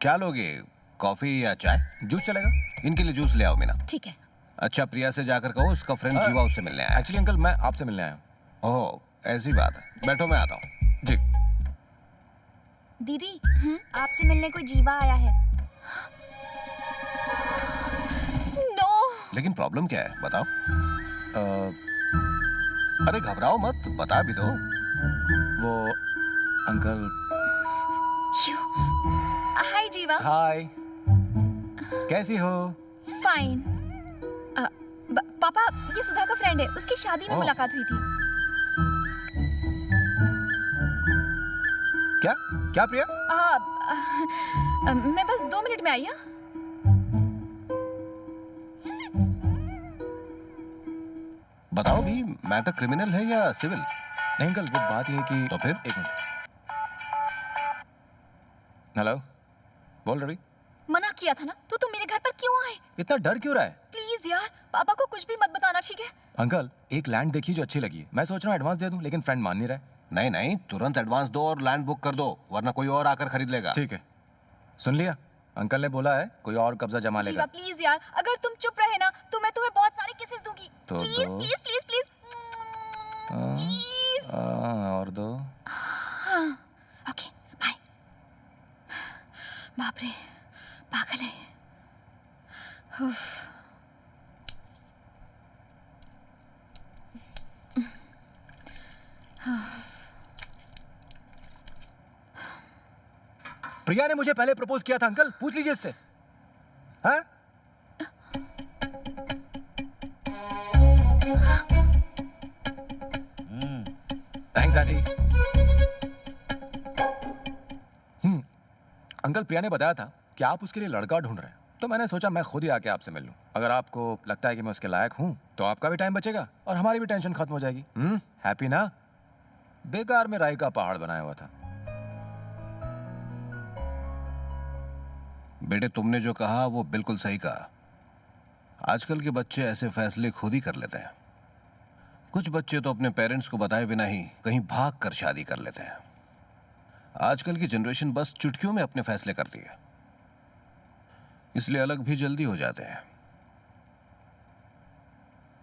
क्या लोगे? कॉफी या चाय? जूस चलेगा? इनके लिए जूस ले आओ मीना। ठीक है। अच्छा, प्रिया से जाकर कहो उसका फ्रेंड जीवा उससे मिलने आया। एक्चुअली अंकल मैं आपसे मिलने आया हूँ। ओह, ऐसी बात है। बैठो, मैं आता हूँ। जी। दीदी, आपसे मिलने कोई जीवा आया है। नो। लेकिन प्रॉब्लम क्या है, बताओ। अरे घबराओ मत, बता भी दो। वो अंकल। हाय जीवा। हाय, कैसी हो? फाइन। पापा, ये सुधा का फ्रेंड है, उसकी शादी में मुलाकात हुई थी। क्या क्या प्रिया? मैं बस 2 मिनट में आई। बताओ भी, मैटर क्रिमिनल है या सिविल? नहीं अंकल, वो बात ये है कि। तो फिर? एक मिनट। हेलो, बोल रही? मना किया था ना, तो तुम मेरे घर पर क्यों आए? इतना डर क्यों रहा है? प्लीज यार, पापा को कुछ भी मत बताना, ठीक है? अंकल, एक लैंड देखी जो अच्छी लगी है। मैं सोच रहा हूँ एडवांस दे दूं, लेकिन फ्रेंड मान नहीं रहा है। नहीं नहीं, तुरंत एडवांस दो और लैंड बुक कर दो, वरना कोई और आकर खरीद लेगा। ठीक है, सुन लिया? अंकल ने बोला है कोई और कब्जा जमा लेगा। जीवा प्लीज यार, अगर तुम चुप रहे ना तो मैं तुम्हें बहुत सारे किसेस दूंगी। तो प्लीज दो। Please please please please. और दो। हाँ ओके बाय। बाप रे पागल है। उफ। प्रिया ने मुझे पहले प्रपोज किया था अंकल, पूछ लीजिए इससे। हाँ? Thanks aunty. अंकल, प्रिया ने बताया था कि आप उसके लिए लड़का ढूंढ रहे हैं, तो मैंने सोचा मैं खुद ही आके आपसे मिल लूं। अगर आपको लगता है कि मैं उसके लायक हूं तो आपका भी टाइम बचेगा और हमारी भी टेंशन खत्म हो जाएगी। हैप्पी ना? बेकार में राई का पहाड़ बनाया हुआ था। बेटे, तुमने जो कहा वो बिल्कुल सही कहा। आजकल के बच्चे ऐसे फैसले खुद ही कर लेते हैं। कुछ बच्चे तो अपने पेरेंट्स को बताए बिना ही कहीं भाग कर शादी कर लेते हैं। आजकल की जनरेशन बस चुटकियों में अपने फैसले करती है, इसलिए अलग भी जल्दी हो जाते हैं।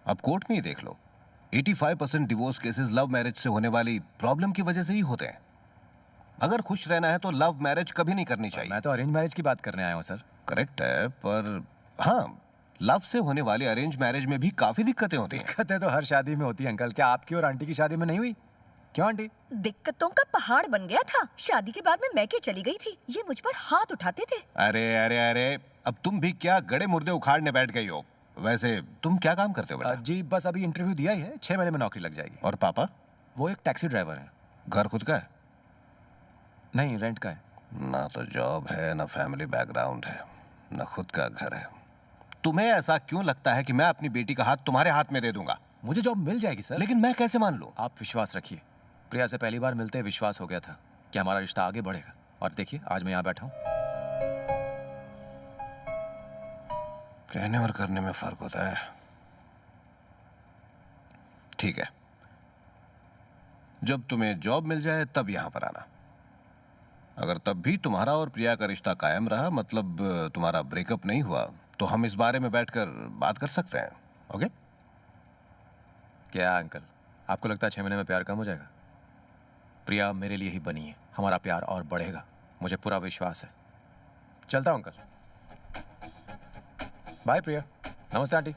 अब कोर्ट में ही देख लो, 85% डिवोर्स केसेस लव मैरिज से होने वाली प्रॉब्लम की वजह से ही होते हैं। अगर खुश रहना है तो लव मैरिज कभी नहीं करनी चाहिए। मैं तो अरेंज मैरिज की बात करने आया हूँ सर। करेक्ट है, पर हाँ, लव से होने वाली अरेंज मैरिज में भी काफी दिक्कतें होती हैं। दिक्कतें तो हर शादी में होती है अंकल। क्या आपकी और आंटी की शादी में नहीं हुई? क्यों आंटी? दिक्कतों का पहाड़ बन गया था। शादी के बाद में मैके चली गई थी, ये मुझ पर हाथ उठाते थे। अरे अरे अरे, अब तुम भी क्या गड़े मुर्दे उखाड़ने बैठ गई हो? वैसे तुम क्या काम करते हो बेटा? जी बस अभी इंटरव्यू दिया ही है, 6 महीने में नौकरी लग जाएगी। और पापा? वो एक टैक्सी ड्राइवर है। घर खुद का है? नहीं, रेंट का है। ना तो जॉब है, ना फैमिली बैकग्राउंड है, ना खुद का घर है। तुम्हें ऐसा क्यों लगता है कि मैं अपनी बेटी का हाथ तुम्हारे हाथ में दे दूंगा? मुझे जॉब मिल जाएगी सर। लेकिन मैं कैसे मान लूं? आप विश्वास रखिए। प्रिया से पहली बार मिलते विश्वास हो गया था कि हमारा रिश्ता आगे बढ़ेगा, और देखिए आज मैं यहाँ बैठा हूँ। कहने और करने में फर्क होता है। ठीक है, जब तुम्हें जॉब मिल जाए तब यहां पर आना। अगर तब भी तुम्हारा और प्रिया का रिश्ता कायम रहा, मतलब तुम्हारा ब्रेकअप नहीं हुआ, तो हम इस बारे में बैठकर बात कर सकते हैं। ओके? क्या अंकल, आपको लगता है 6 महीने में प्यार कम हो जाएगा? प्रिया मेरे लिए ही बनी है, हमारा प्यार और बढ़ेगा, मुझे पूरा विश्वास है। चलता हूं अंकल। बाय प्रिया। नमस्ते आंटी।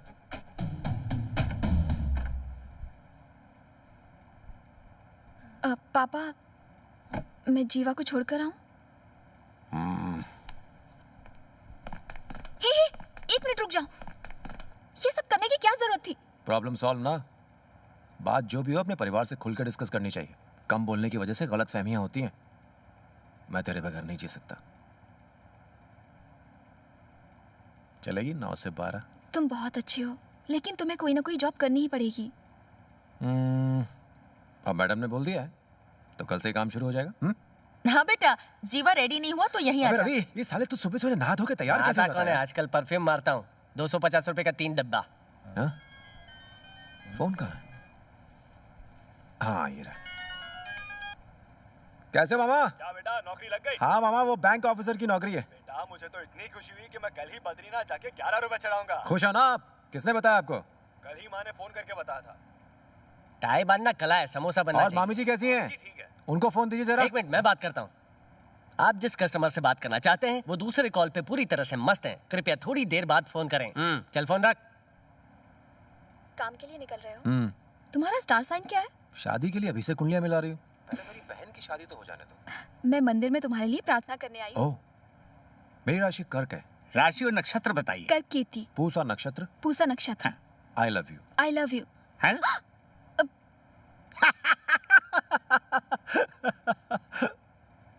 पापा, मैं जीवा को छोड़कर आऊं? हे, 1 मिनट रुक जाओ। ये सब करने की क्या जरूरत थी? प्रॉब्लम सॉल्व ना। बात जो भी हो अपने परिवार से खुलकर डिस्कस करनी चाहिए। कम बोलने की वजह से गलत फहमियां होती हैं। मैं तेरे बगैर नहीं जी सकता। चलेगी 9 से 12? तुम बहुत अच्छे हो, लेकिन तुम्हें कोई ना कोई जॉब करनी ही पड़ेगी। अब मैडम ने बोल दिया है तो कल से ही काम शुरू हो जाएगा। हाँ बेटा, जीवा रेडी नहीं हुआ तो यहीं आ जा। रवि, ये साले तू सुबह सुबह नहा धो के तैयार कैसे आता कौन है? आजकल परफ्यूम मारता हूँ, 250 रुपए का 3 डब्बा। हाँ? फोन कहाँ है? हाँ ये रहा। कैसे मामा? क्या बेटा, नौकरी लग गई? हाँ मामा, वो बैंक ऑफिसर की नौकरी है। बेटा मुझे तो इतनी खुशी हुई कि मैं कल ही बद्रीनाथ जाके 11 रुपए चढ़ाऊंगा। खुश हो ना आप? किसने बताया आपको? कल ही माँ ने फोन करके बताया था। टाई बांधना कला है, समोसा बनना और चाहिए। मामी जी कैसी हैं? ठीक है। उनको फोन दीजिए जरा। 1 मिनट, मैं बात करता हूँ। आप जिस कस्टमर से बात करना चाहते हैं वो दूसरे कॉल पे पूरी तरह से मस्त हैं। कृपया थोड़ी देर बाद फोन करें। चल फोन रख। काम के लिए निकल रहे हो? तुम्हारा स्टार साइन क्या है? शादी के लिए अभी से कुंडलियां मिला रही हूँ। पहले मेरी बहन की शादी तो हो जाने दो। मैं मंदिर में तुम्हारे लिए प्रार्थना करने आई हूँ। ओह, मेरी राशि कर्क है। राशि और नक्षत्र बताइए। कर्क की थी। पूसा नक्षत्र। पूसा नक्षत्र। I love you. I love you. है ना?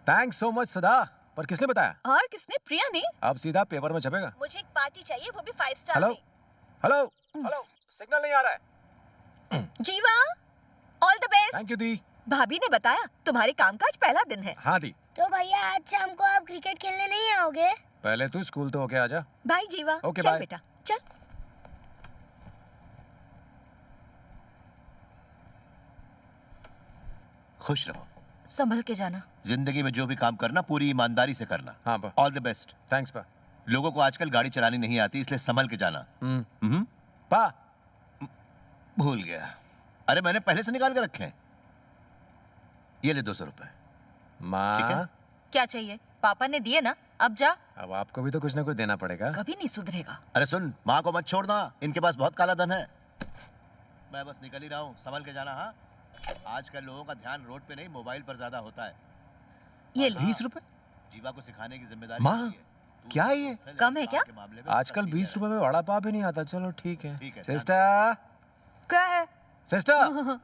थैंक्स सो मच सदा। पर किसने बताया? और किसने? प्रिया ने। अब सीधा पेपर में छपेगा। मुझे एक पार्टी चाहिए, वो भी 5 स्टार हेलो में। हेलो हेलो, सिग्नल नहीं आ रहा है। Jeeva, all the best. Thank you दी। भाभी ने बताया तुम्हारे कामकाज पहला दिन है। हाँ दी। तो भैया आज शाम को आप क्रिकेट खेलने नहीं आओगे? पहले तू स्कूल तो होके आजा। बाय जीवा। ओके, चल बाय। बेटा चल। खुश रहो। संभल के जाना। जिंदगी में जो भी काम करना पूरी ईमानदारी से करना। हाँ बा। All the best. थैंक्स बा। लोगों को आजकल गाड़ी चलानी नहीं आती, इसलिए संभल के जाना। बा। भूल गया। अरे मैंने पहले से निकाल के रखे हैं। ये ले 200 रुपए। माँ, क्या चाहिए? पापा ने दिए ना, अब जा। अब आपको भी तो कुछ ना कुछ देना पड़ेगा। कभी नहीं सुधरेगा। अरे सुन, माँ को मत छोड़ना, इनके पास बहुत काला धन है। मैं बस निकल ही रहा हूँ, संभल के जाना। हाँ, आजकल लोगों का ध्यान रोड पे नहीं मोबाइल पर ज्यादा होता है। ये लो। 20 रुपए? जीवा को सिखाने की जिम्मेदारी माँ, मेरी है। तू क्या है ये? कम है क्या? आजकल 20 रुपए में वड़ा पाव भी नहीं आता। चलो ठीक है। ठीक है, सिस्टर, क्या है? सिस्टर,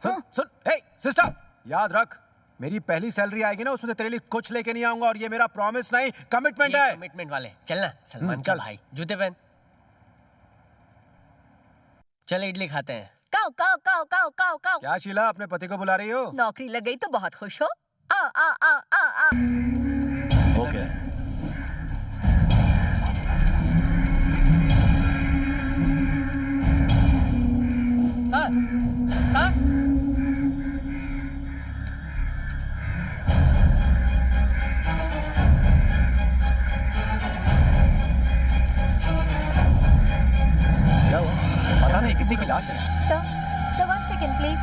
सुन सुन, हे सिस्टर, याद रख, मेरी पहली सैलरी आएगी ना, उसमें से तेरे लिए कुछ लेके नहीं आऊंगा, और ये मेरा प्रॉमिस नहीं, कमिटमेंट है। कमिटमेंट वाले चलना, सलमान का चल। भाई, जूते पहन। चल इडली खाते हैं। काओ काओ काओ काओ काओ काओ। क्या शीला, अपने पति को बुला रही हो? नौकरी लग गई तो बहुत खुश हो। आ आ आ आ आ। ओके। Sir, sir. क्या हुआ? पता नहीं, किसी की लाश है। Sir 1 second please.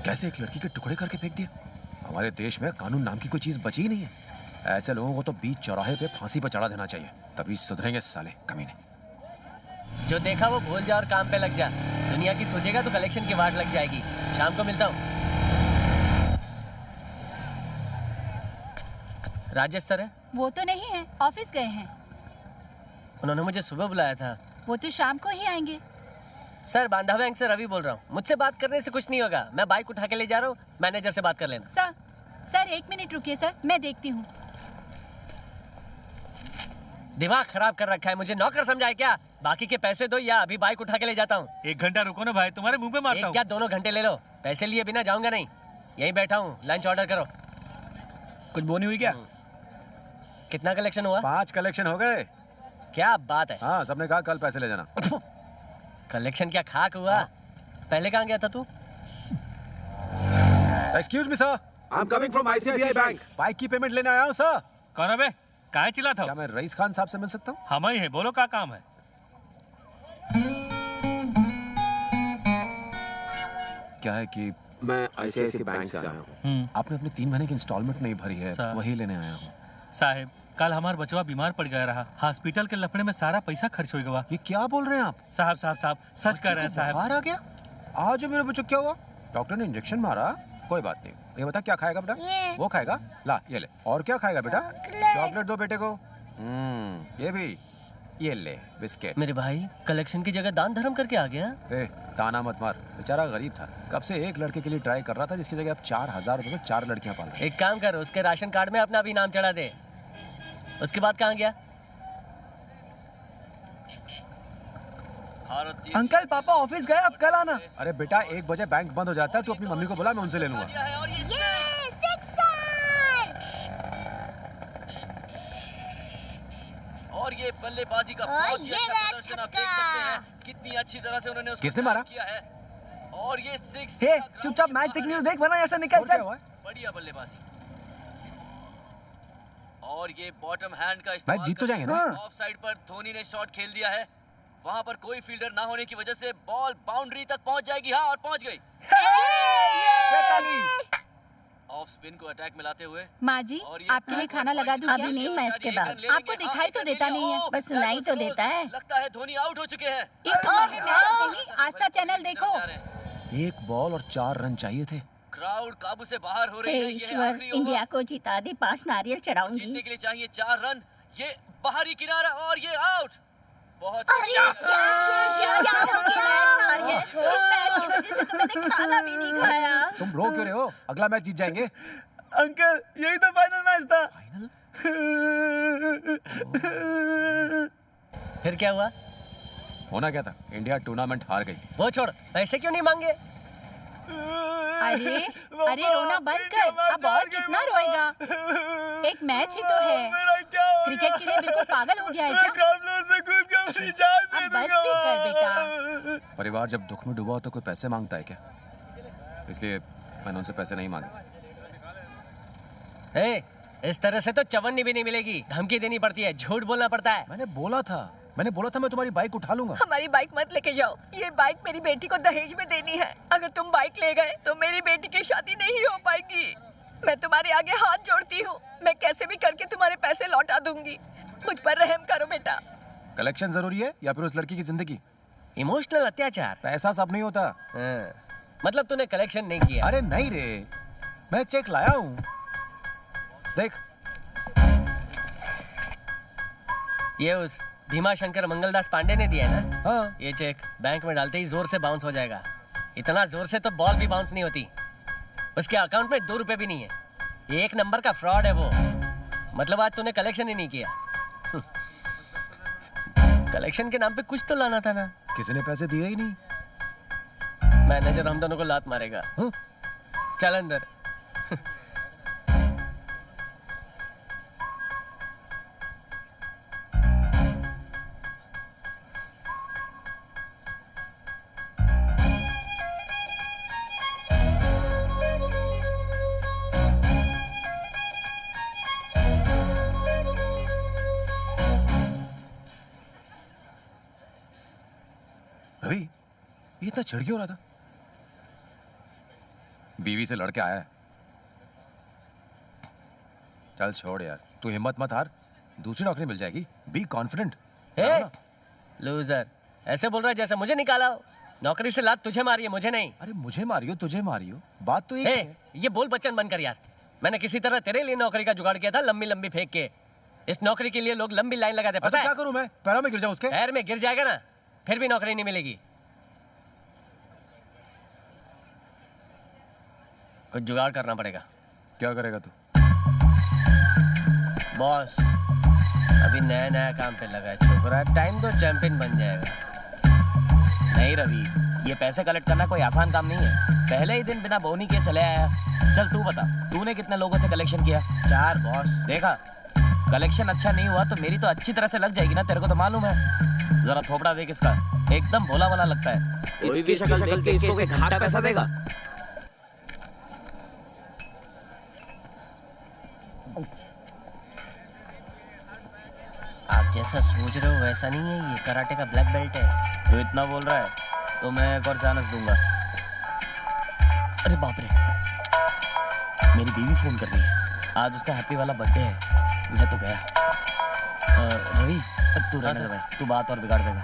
कैसे एक लड़की के टुकड़े करके फेंक दिया? हमारे देश में कानून नाम की कोई चीज बची ही नहीं है। ऐसे लोगों को तो बीच चौराहे पे फांसी पर चढ़ा देना चाहिए, तभी सुधरेंगे साले कमीने। जो देखा वो भूल जा और काम पे लग जा। दुनिया की सोचेगा तो कलेक्शन की वाट लग जाएगी। शाम को मिलता हूँ। राजेश सर है? वो तो नहीं है, ऑफिस गए हैं। उन्होंने मुझे सुबह बुलाया था। वो तो शाम को ही आएंगे। सर, बांधा बैंक से रवि बोल रहा हूँ। मुझसे बात करने से कुछ नहीं होगा। मैं बाइक उठा के ले जा रहा हूँ, मैनेजर से बात कर लेना। सर 1 मिनट रुकिए सर, मैं देखती हूँ। दिमाग खराब कर रखा है, मुझे नौकर समझाए क्या? बाकी के पैसे दो या अभी बाइक उठा के ले जाता हूँ। 1 घंटा रुको ना भाई, तुम्हारे मुंह पे मारता हूँ। क्या 2 घंटे ले लो, पैसे लिए बिना जाऊंगा नहीं। यहीं बैठा हूँ, लंच ऑर्डर करो। कुछ बोनी हुई क्या? कितना कलेक्शन हुआ? 5 कलेक्शन हो गए। क्या बात है। हाँ, सबने कहा कल पैसे ले जाना। कलेक्शन क्या खाक हुआ? पहले कहाँ गया था तू? Excuse me sir, I am coming from ICICI bank. Bike की पेमेंट लेने आया हूँ सर। कौन है बे? काहे चिल्ला था? क्या मैं रईस खान साहब से मिल सकता हूँ? हम ही है, बोलो क्या काम है? क्या है कि मैं ICICI बैंक से आया हूँ। आपने अपनी 3 महीने की इंस्टॉलमेंट नहीं भरी है, वही लेने आया हूँ। साहब, कल हमारा बचवा बीमार पड़ गया रहा, हॉस्पिटल के लफड़े में सारा पैसा खर्च हो गया। ये क्या बोल रहे हैं आप? साहब सच कह रहे हैं साहब। बुखार आ गया? आज मेरे बच्चों क्या हुआ? डॉक्टर ने इंजेक्शन मारा, कोई बात नहीं। ये बता क्या खाएगा बेटा? वो खाएगा, ला ये ले। और क्या खाएगा बेटा? चॉकलेट दो बेटे को। ये भी, ये ले बिस्किट। मेरे भाई कलेक्शन की जगह दान धर्म करके आ गया। ताना मत मार, बेचारा गरीब था, कब से एक लड़के के लिए ट्राई कर रहा था, जिसकी जगह अब 4000 रुपए में 4 लड़कियां पाल रहे। एक काम कर, उसके राशन कार्ड में अपना भी नाम चढ़ा दे। उसके बाद कहाँ गया? अंकल पापा ऑफिस गए, अब कल आना। अरे बेटा 1 बजे बैंक बंद हो जाता है, तू अपनी मम्मी को बुला, मैं उनसे ले लूंगा। और ये बल्लेबाजी का बहुत ही अच्छा प्रदर्शन आप देख सकते हैं। कितनी अच्छी तरह से उन्होंने उसको किसने मारा? किया है। और ये 6 हे चुपचाप मैच देखने को देख, वरना ऐसा निकल चल। बढ़िया बल्लेबाजी। और ये बॉटम हैंड का मैच जीत तो जाएंगे ना? ऑफ साइड पर धोनी ने शॉट खेल दिया है। वहां पर कोई फील्डर ना होने की वजह से बॉल बाउंड्री तक पहुंच जाएगी। हाँ, और पहुंच गई। ऑफ स्पिन को अटैक में लाते हुए। माँ जी, आपके लिए खाना लगा दूं क्या? अभी नहीं, मैच के बाद। आपको दिखाई तो देता नहीं है। बस सुनाई तो देता है। लगता है धोनी आउट हो चुके हैं। इस ओवर में मैच नहीं, आस्था चैनल देखो। 1 बॉल और 4 रन चाहिए थे। क्राउड काबू से बाहर हो रही है। ये ईश्वर, आखिरी ओवर। इंडिया को जिता दे, 5 नारियल चढ़ाऊंगी। जीतने के लिए चाहिए 4 रन। ये बाहरी किनारा और ये आउट। बहुत खाना भी नहीं खाया। तुम रो क्यों रहे हो? अगला मैच जीत जाएंगे। अंकल यही तो फाइनल मैच था। फिर क्या हुआ? होना क्या था? इंडिया टूर्नामेंट हार गई। वो छोड़, पैसे क्यों नहीं मांगे? अरे रोना बंद कर, अब और कितना रोएगा? एक मैच ही तो है। क्रिकेट के लिए बिल्कुल पागल हो गया है क्या? अब बस भी कर बेटा। परिवार जब दुख में डूबा हो तो कोई पैसे मांगता है क्या? इसलिए मैंने उनसे पैसे नहीं मांगे। इस तरह से तो चवन्नी भी नहीं मिलेगी, धमकी देनी पड़ती है, झूठ बोलना पड़ता है। मैंने बोला था मैं तुम्हारी बाइक उठा लूंगा। हमारी बाइक मत लेके जाओ, ये बाइक मेरी बेटी को दहेज में देनी है। अगर तुम बाइक ले गए तो मेरी बेटी की शादी नहीं हो पाएगी। मैं तुम्हारे आगे हाथ जोड़ती हूँ, मैं कैसे भी करके तुम्हारे पैसे लौटा दूंगी। मुझ पर रहम करो बेटा। कलेक्शन जरूरी है या फिर उस लड़की की जिंदगी? इमोशनल अत्याचार। पैसा सब नहीं होता। मतलब तूने कलेक्शन नहीं किया? अरे नहीं रे, मैं चेक लाया हूँ, देख। ये उस भीमा शंकर मंगलदास पांडे ने दिया है ना? हाँ। ये चेक बैंक में डालते ही जोर से बाउंस हो जाएगा। इतना जोर से तो बॉल भी बाउंस नहीं होती। उसके अकाउंट में 2 रुपए भी नहीं है। 1 नंबर का फ्रॉड है वो। मतलब आज तूने कलेक्शन ही नहीं किया। कलेक्शन के नाम पे कुछ तो लाना था ना। किसी ने पैसे दिए ही नहीं। मैनेजर हम दोनों को लात मारेगा। चल अंदर। रवि, ये इतना चिढ़ क्यों रहा था? बीवी से लड़के आया है। चल छोड़ यार, तू हिम्मत मत हार, दूसरी नौकरी मिल जाएगी। Be confident. लूजर, ऐसे बोल रहा है जैसे मुझे निकाला हो। नौकरी से लात तुझे मारी है, मुझे नहीं। अरे मुझे मारियो तुझे मारियो, बात तो एक है। ये बोल बच्चन बंद कर यार। मैंने किसी तरह तेरे लिए नौकरी का जुगाड़ किया था, लंबी लंबी फेंक के। इस नौकरी के लिए लोग लंबी लाइन लगाते, पता है? क्या करूं मैं? पैरों में गिर जाऊं उसके? पैर में गिर जाएगा ना, फिर भी नौकरी नहीं मिलेगी। कुछ जुगाड़ करना पड़ेगा। क्या करेगा तू? बॉस, अभी नया नया काम पे लगा है छोकरा, टाइम दो चैंपियन बन जाएगा। नहीं रवि, ये पैसे कलेक्ट करना कोई आसान काम नहीं है। पहले ही दिन बिना बोनी के चले आया। चल तू बता, तूने कितने लोगों से कलेक्शन किया? 4 बॉस। देखा, कलेक्शन अच्छा नहीं हुआ तो मेरी तो अच्छी तरह से लग जाएगी ना, तेरे को तो मालूम है। जरा थोपड़ा देख इसका, एकदम भोला वाला लगता है। इसकी शक्ल देख के इसको कोई घंटा पैसा देगा? आप जैसा सोच रहे हो वैसा नहीं है, ये कराटे का ब्लैक बेल्ट है। तू इतना बोल रहा है तो मैं एक और चांस दूंगा। अरे बाप रे, मेरी बीवी फोन कर रही है, आज उसका हैप्पी वाला बर्थडे है। मैं तो गया। रवि, तू रहने दे भाई, तू बात और बिगाड़ देगा।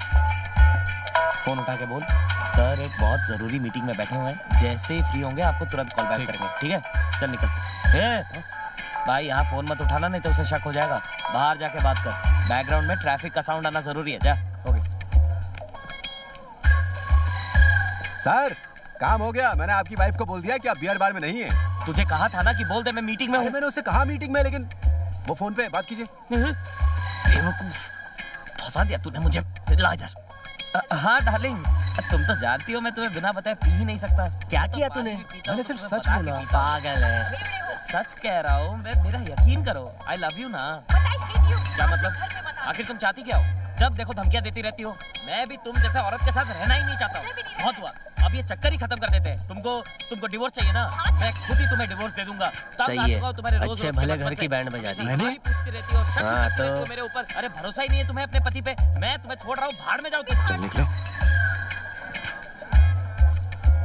फोन उठा के बोल, सर एक बहुत जरूरी मीटिंग में बैठे हुए हैं, जैसे ही फ्री होंगे आपको तुरंत कॉल बैक करेंगे, ठीक है? चल निकल। भाई यहाँ फोन मत उठाना, नहीं तो उसे शक हो जाएगा। बाहर जाके बात कर, बैकग्राउंड में ट्रैफिक का साउंड आना जरूरी है। जा। ओके सर, काम हो गया। मैंने आपकी वाइफ को बोल दिया कि आप बियर बार में नहीं है। तुझे कहा था ना कि बोल दे मैं मीटिंग में हूँ। मैंने उससे कहा मीटिंग में, लेकिन वो फोन पे बात कीजिए। बेवकूफ, फंसा दिया तूने मुझे। ला इधर। हाँ डार्लिंग, तुम तो जानती हो मैं तुम्हें बिना बताए पी ही नहीं सकता। क्या किया तूने? मैंने सिर्फ सच बोला। पागल है, सच कह रहा हूँ मैं, मेरा यकीन करो। आई लव यू ना। क्या मतलब? आखिर तुम चाहती क्या हो? जब देखो धमकियां देती रहती हो। मैं भी तुम जैसे औरत के साथ रहना ही नहीं चाहता हूँ। बहुत हुआ, अब ये चक्कर ही खत्म कर देते हैं। तुमको डिवोर्स चाहिए ना, मैं खुद ही तुम्हें डिवोर्स दे दूंगा। सही है, अच्छे भले घर की बैंड बजा दी। मैंने पूछती रहती हो, शक हाँ, करती रहती हो मेरे ऊपर। अरे भरोसा ही नहीं है तुम्हें अपने पति पे। मैं तुम्हें छोड़ रहा हूँ, भाड़ में जाओ तुम। चल निकले।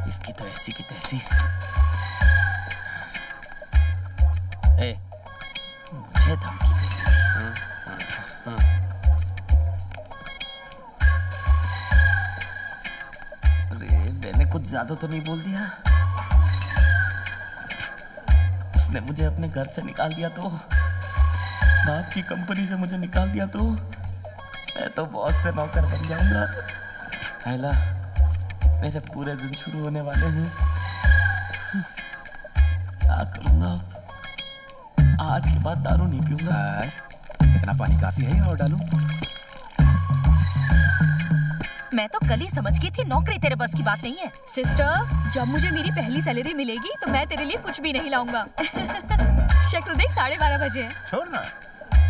इसकी तो ऐसी की तैसी। मुझे धमकी दे रही थी। अरे मैंने कुछ ज्यादा तो नहीं बोल दिया? उसने मुझे अपने घर से निकाल दिया तो, बाप की कंपनी से मुझे निकाल दिया तो, मैं तो बॉस से नौकर बन जाऊंगा। हैला, मेरे पूरे दिन शुरू होने वाले हैं। क्या करूंगा? आज के बाद दारू नहीं पीऊंगा। सर, इतना पानी काफी है और डालूं? मैं तो कल ही समझ गई थी नौकरी तेरे बस की बात नहीं है। सिस्टर, जब मुझे मेरी पहली सैलरी मिलेगी तो मैं तेरे लिए कुछ भी नहीं लाऊंगा। शक्ल देख, 12:30 बजे है। छोड़ ना,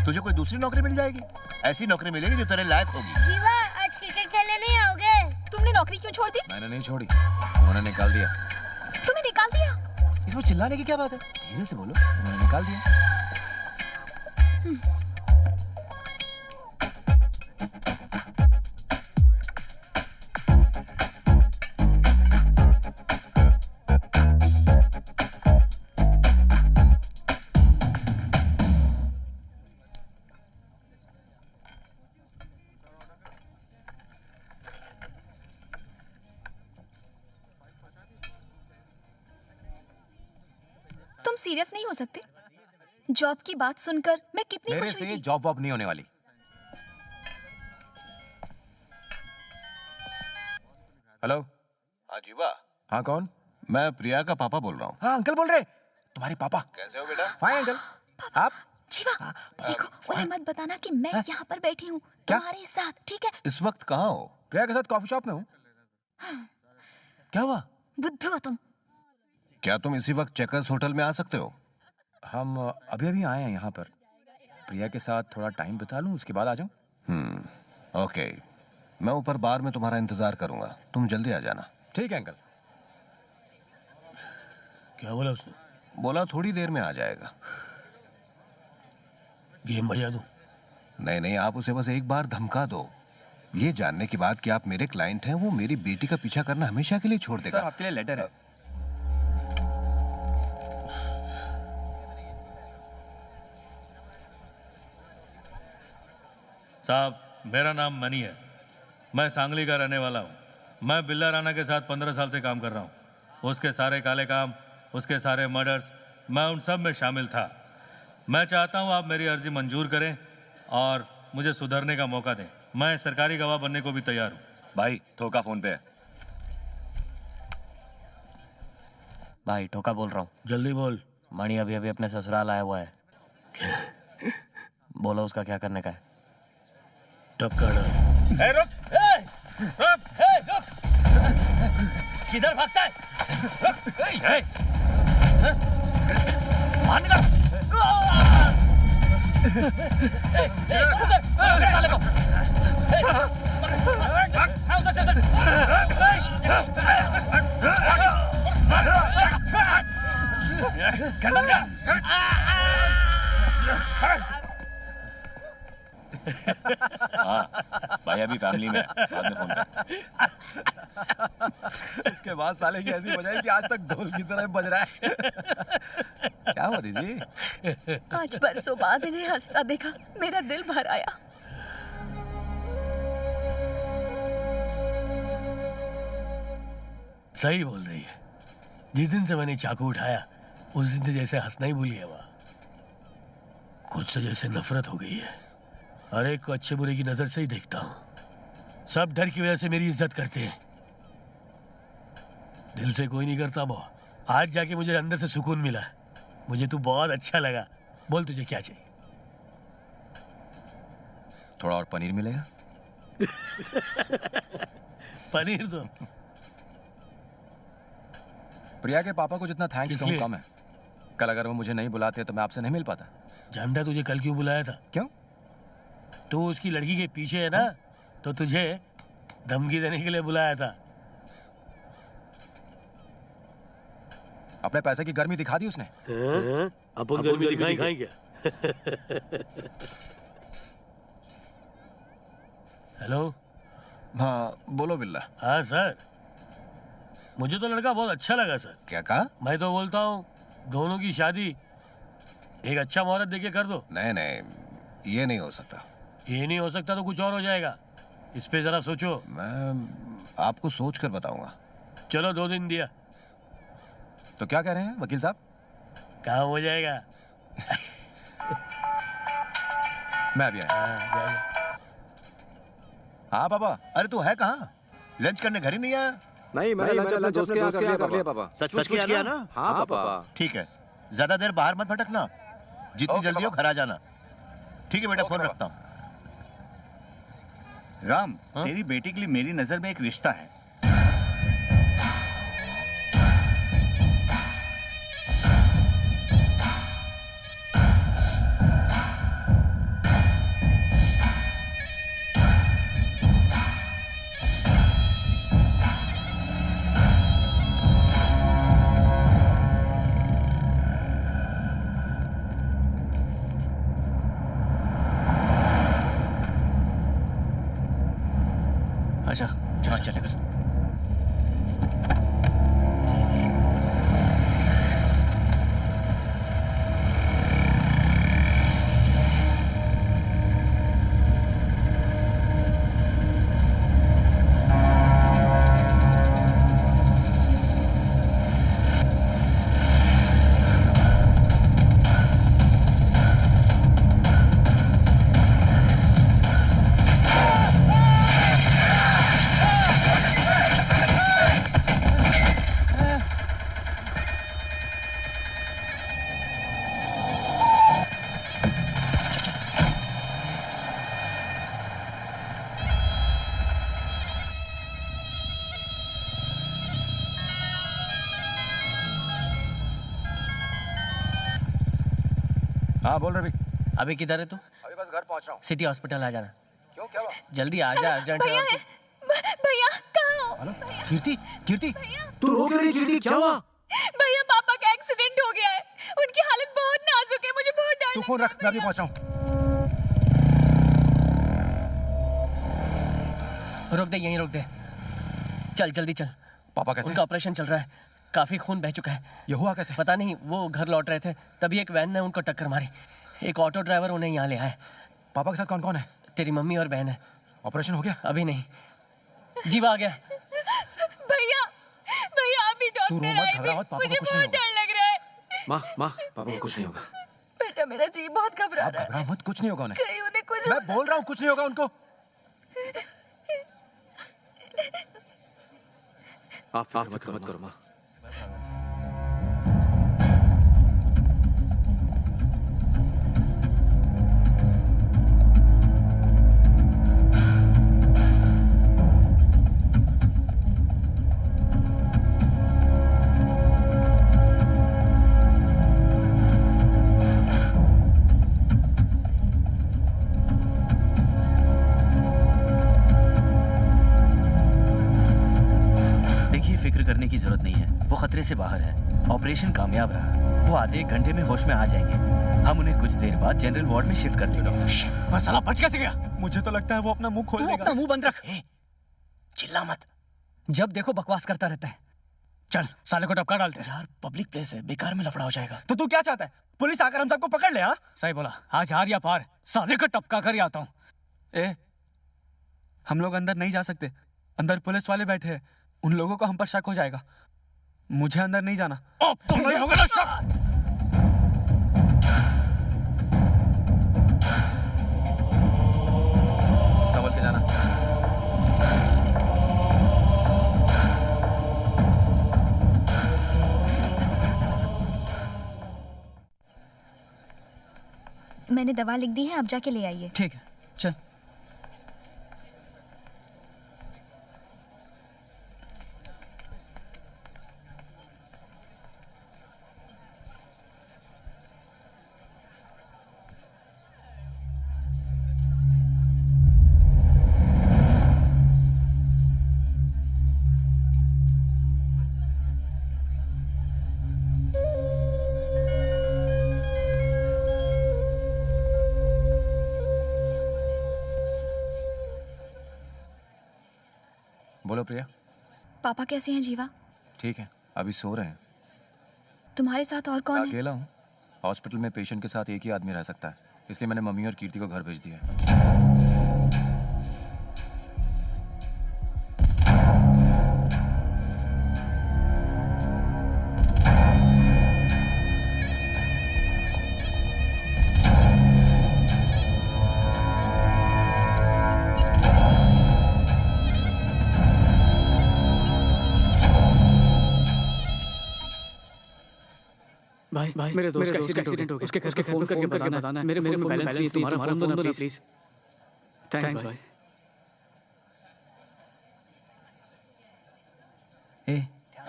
तुझे कोई दूसरी नौकरी मिल जाएगी। ऐसी नौकरी मिलेगी जो तेरे लायक होगी। जीवा, आज क्रिकेट खेलने नहीं आओगे? तुमने नौकरी क्यों छोड़ दी? मैंने नहीं छोड़ी, उन्होंने निकाल दिया। तुम्हें निकाल दिया? इसमें चिल्लाने की क्या बात है? धीरे से बोलो। उन्होंने निकाल दिया। तुम सीरियस नहीं हो सकते? जॉब की बात सुनकर मैं कितनी मेरे खुश हुई से थी। जॉब वॉब नहीं होने वाली। हेलो। हाँ जीवा। हाँ कौन? मैं प्रिया का पापा बोल रहा हूँ। हाँ अंकल बोल रहे। तुम्हारे पापा कैसे हो बेटा? Fine uncle. आप? जीवा, देखो उन्हें मत बताना कि मैं यहाँ पर बैठी हूँ तुम्हारे साथ, ठीक है? इस वक्त कहाँ हो? प्रिया के साथ कॉफी शॉप में हूँ। क्या हुआ? बुद्धू हो तुम। क्या तुम इसी वक्त चेकर्स होटल में आ सकते हो? हम अभी अभी आए हैं यहाँ पर। प्रिया के साथ थोड़ा टाइम बिता लूँ, उसके बाद आ जाऊँ। ओके, मैं ऊपर बार में तुम्हारा इंतजार करूंगा, तुम जल्दी आ जाना। ठीक है अंकल। क्या बोला उसने? बोला थोड़ी देर में आ जाएगा। गेम बजा दूं? नहीं नहीं, आप उसे बस एक बार धमका दो। ये जानने की बात कि आप मेरे क्लाइंट हैं, वो मेरी बेटी का पीछा करना हमेशा के लिए छोड़ देगा। सर आपके लिए लेटर है। साहब, मेरा नाम मनी है। मैं सांगली का रहने वाला हूँ। मैं बिल्ला राणा के साथ 15 साल से काम कर रहा हूँ। उसके सारे काले काम, उसके सारे मर्डर्स, मैं उन सब में शामिल था। मैं चाहता हूँ आप मेरी अर्जी मंजूर करें और मुझे सुधरने का मौका दें। मैं सरकारी गवाह बनने को भी तैयार हूँ। भाई ठोका फोन पे है। भाई ठोका बोल रहा हूँ। जल्दी बोल। मणि अभी अभी अपने ससुराल आया हुआ है। बोलो उसका क्या करने का है। टपका डाल। रुक। रुक। किधर भागता है? बाहर निकल। भाई अभी फैमिली में बाद में फोन कर। इसके बाद साले की ऐसी बजाई कि आज तक ढोल की तरह बज रहा है। क्या हुआ दीदी? आज बरसों बाद इन्हें हंसता देखा, मेरा दिल भर आया। सही बोल रही है। जिस दिन से मैंने चाकू उठाया उस दिन से जैसे हंसना ही भूल गया हुआ। खुद से जैसे नफरत हो गई है। हर एक को अच्छे बुरे की नजर से ही देखता हूँ। सब डर की वजह से मेरी इज्जत करते हैं। दिल से कोई नहीं करता वो। आज जाके मुझे अंदर से सुकून मिला। मुझे तू बहुत अच्छा लगा। बोल तुझे क्या चाहिए? थोड़ा और पनीर मिलेगा? पनीर दो। प्रिया के पापा को जितना थैंक्स कहूँ किसलिए? कम है। कल अगर वो मुझे नहीं बुलाते तो मैं आपसे नहीं मिल पाता। जानता तुझे कल क्यों बुलाया था? क्यों? तू उसकी लड़की के पीछे है ना, तो तुझे धमकी देने के लिए बुलाया था। अपने पैसे की गर्मी दिखा दी उसने। अपन गर्मी दिखाएं क्या? हेलो। हाँ बोलो बिल्ला। हाँ सर, मुझे तो लड़का बहुत अच्छा लगा सर। क्या कहा? मैं तो बोलता हूँ दोनों की शादी एक अच्छा मुहूर्त देके कर दो। नहीं नहीं, ये नहीं हो सकता। ये नहीं हो सकता तो कुछ और हो जाएगा। इस पे जरा सोचो। मैं आपको सोच कर बताऊंगा। चलो 2 दिन दिया। तो क्या कह रहे हैं वकील साहब? काम हो जाएगा। मैं अभी आया। हाँ पापा। अरे तू है कहाँ? लंच करने घर ही नहीं आया? नहीं, मैंने लंच अपने दोस्त के यहाँ कर लिया पापा। सच किया ना? हाँ पापा। ठीक है, ज्यादा देर बाहर मत भटकना। जितनी जल्दी हो घर आ जाना। ठीक है बेटा, फोन रखता हूँ। राम, तेरी बेटी के लिए मेरी नजर में एक रिश्ता है। अच्छा चल चले कर। हाँ बोल रवि। अभी किधर है तू? अभी बस घर पहुंच रहा हूँ। सिटी हॉस्पिटल आ जाना। क्यों क्या हुआ? जल्दी आ जा, अर्जेंट भैया है। है भैया कहाँ हो? हेलो कीर्ति, कीर्ति तू रो क्यों रही? कीर्ति क्या हुआ? भैया पापा का एक्सीडेंट हो गया है, उनकी हालत बहुत नाजुक है, मुझे बहुत डर तू फोन रख, मैं अभी पहुंच रहा हूँ। रोक दे, यहीं रोक दे। चल जल्दी चल। पापा कैसे? उनका ऑपरेशन चल रहा है, काफी खून बह चुका है। ये हुआ कैसे? पता नहीं, वो घर लौट रहे थे तभी एक वैन ने उनको टक्कर मारी। एक ऑटो ड्राइवर उन्हें यहाँ ले आया। पापा के साथ कौन कौन है? तेरी मम्मी और बहन है। ऑपरेशन हो गया? अभी नहीं, जीवा आ गया। भैया भैया अभी तू रो डॉक्टर मत, आए घबरा थे, मत, पापा को मुझे कुछ नहीं बहुत डर लग रहा है। माँ माँ पापा को कुछ नहीं होगा। बेटा मेरा जी बहुत घबरा आप रहा है, घबराओ मत, कुछ नहीं होगा उन्हें। कहीं उन्हें कुछ मैं बोल रहा हूँ कुछ नहीं होगा उनको। आप मत करो माँ। फिक्र करने की जरूरत नहीं है, वो खतरे से बाहर है। ऑपरेशन कामयाब रहा, वो आधे एक घंटे में होश में आ जाएंगे। हम उन्हें कुछ देर बाद जनरल वार्ड में शिफ्ट कर देंगे। बस साला बच कैसे गया? मुझे तो लगता है वो अपना मुंह खोल देगा। अपना मुंह बंद रख। चिल्ला मत, जब देखो बकवास करता रहता है। चल साले को टपका डालते हैं। यार पब्लिक प्लेस है, बेकार में लफड़ा हो जाएगा। तो तू क्या चाहता है? पुलिस आकर हम सबको पकड़ ले? हाँ सही बोला, आज हार या पार, साले को टपका कर ही आता हूँ। हम लोग अंदर नहीं जा सकते, अंदर पुलिस वाले बैठे हैं, उन लोगों को हम पर शक हो जाएगा। मुझे अंदर नहीं जाना। अब तो नहीं होगा ना शक। संभल के जाना। मैंने दवा लिख दी है, आप जाके ले आइए। ठीक है चल। बोलो प्रिया। पापा कैसे हैं जीवा? ठीक है, अभी सो रहे हैं। तुम्हारे साथ और कौन है? अकेला हूँ। हॉस्पिटल में पेशेंट के साथ एक ही आदमी रह सकता है, इसलिए मैंने मम्मी और कीर्ति को घर भेज दिया है। भाई मेरे दोस्त का एक्सीडेंट हो गया, उसके घर के फोन करके बताना है। मेरे फोन में बैलेंस नहीं है, तुम्हारा फोन दो ना प्लीज। थैंक्स भाई। ए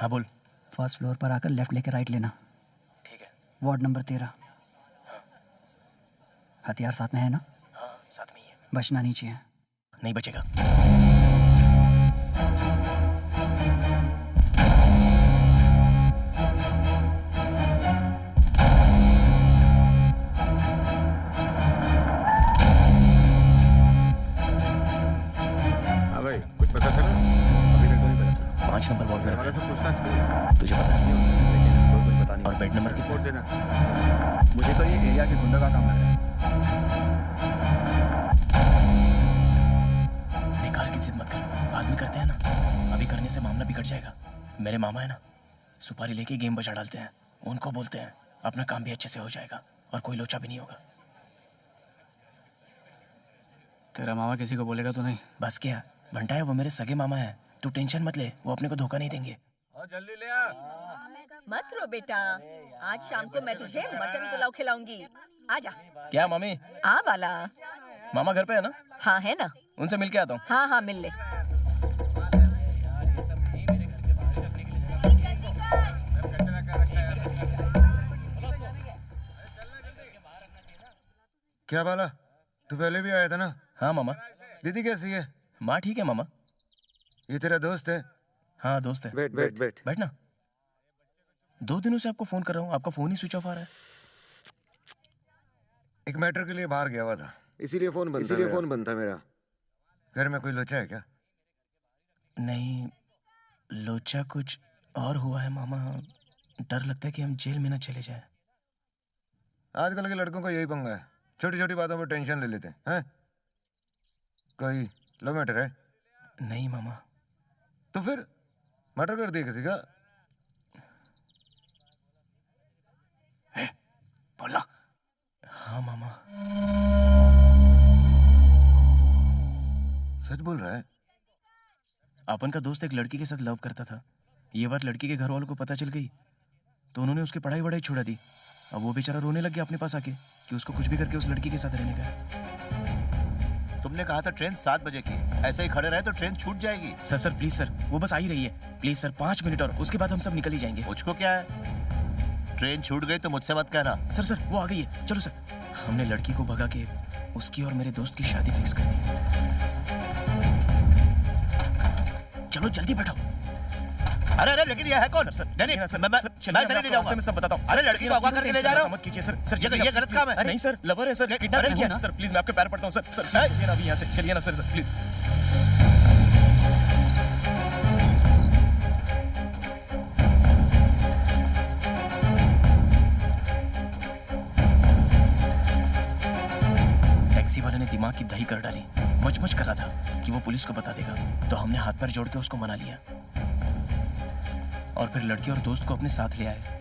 हाँ बोल। फर्स्ट फ्लोर पर आकर लेफ्ट लेके राइट लेना। ठीक है। Ward number 13। हथियार साथ में है ना? हाँ साथ में ही है। बचना नहीं चाहिए। नहीं बचेगा। हाँ भाई, कुछ पता 5 नंबर वार्ड में हमारा रखा से है। पूछना चाहिए तुझे पता है? लेकिन कोई कुछ पता नहीं। और बेड नंबर रिपोर्ट कितना? देना। मुझे तो ये एरिया के गुंडों का काम लग रहा है। बेकार की जिद मत कर, बाद में करते हैं ना। अभी करने से मामला बिगड़ जाएगा। मेरे मामा है ना, सुपारी लेके गेम बजा डालते हैं। उनको बोलते हैं, अपना काम भी अच्छे से हो जाएगा और कोई लोचा भी नहीं होगा। तेरा मामा किसी को बोलेगा तो नहीं? बस क्या, भंटा है वो, मेरे सगे मामा है। तू टेंशन मत ले, वो अपने को धोखा नहीं देंगे। जल्दी ले आ। मत रो बेटा, आज शाम को मैं तुझे मटन पुलाव खिलाऊंगी। आजा। क्या मामी? आ बाला। मामा घर पे है ना? हाँ है ना। उनसे मिल के आता हूँ। हाँ हाँ मिल ले। क्या बाला, तू पहले भी आया था ना? हाँ मामा। दीदी कैसी है? माँ ठीक है मामा। ये तेरा दोस्त है? हाँ दोस्त है। बैठ बैठ बैठ बैठना। 2 दिनों से आपको फोन कर रहा हूँ, आपका फोन ही स्विच ऑफ आ रहा है। एक मैटर के लिए बाहर गया हुआ था, इसीलिए फोन बंद था मेरा। घर में कोई लोचा है क्या? नहीं, लोचा कुछ और हुआ है मामा। डर लगता है कि हम जेल में ना चले जाए। आजकल के लड़कों का यही पंगा है, छोटी छोटी बातों पर टेंशन ले लेते हैं। कोई लव मैटर है? नहीं मामा। तो फिर मर्डर कर दिया किसी का? बोला। हाँ मामा। सच बोल रहा है? अपन का दोस्त एक लड़की के साथ लव करता था। ये बात लड़की के घर वालों को पता चल गई तो उन्होंने उसकी पढ़ाई वढ़ाई छुड़ा दी। अब वो बेचारा रोने लग गया अपने पास आके कि उसको कुछ भी करके उस लड़की के साथ रहने का। तुमने कहा था ट्रेन 7 बजे की, ऐसे ही खड़े रहे तो ट्रेन छूट जाएगी। सर प्लीज सर, वो बस आ ही रही है। प्लीज सर 5 मिनट और उसके बाद हम सब निकल ही जाएंगे। मुझको क्या है, ट्रेन छूट गई तो मुझसे मत कहना। सर वो आ गई है, चलो सर। हमने लड़की को भगा के उसकी और मेरे दोस्त की शादी फिक्स कर दी। चलो जल्दी बैठो। अरे अरे लेकिन ये है कौन? सर, नहीं, सर, मैं सर, चलिए, मैं मैं नहीं जाऊंगा। मैं सब बताता हूँ। अरे लड़की को अगवा करके ले जा रहा हूँ। मत कीजिए सर। ये गलत काम है। नहीं सर, लवर है सर, किडनैप अरे किया ना। सर। प्लीज मैं आपके पैर पड़ता हूँ सर। सर चलिए ना अभी यहाँ से, चलिए ना सर प्लीज। टैक्सी वाले ने दिमाग की दही कर डाली। मच कर रहा था कि वो पुलिस को बता देगा, तो हमने हाथ पैर जोड़ के उसको मना लिया और फिर लड़की और दोस्त को अपने साथ ले आए।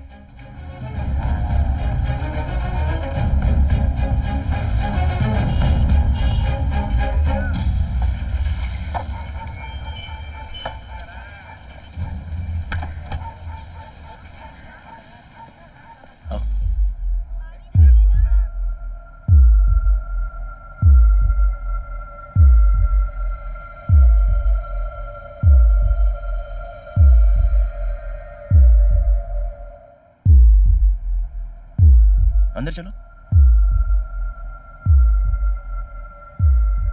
अंदर चलो।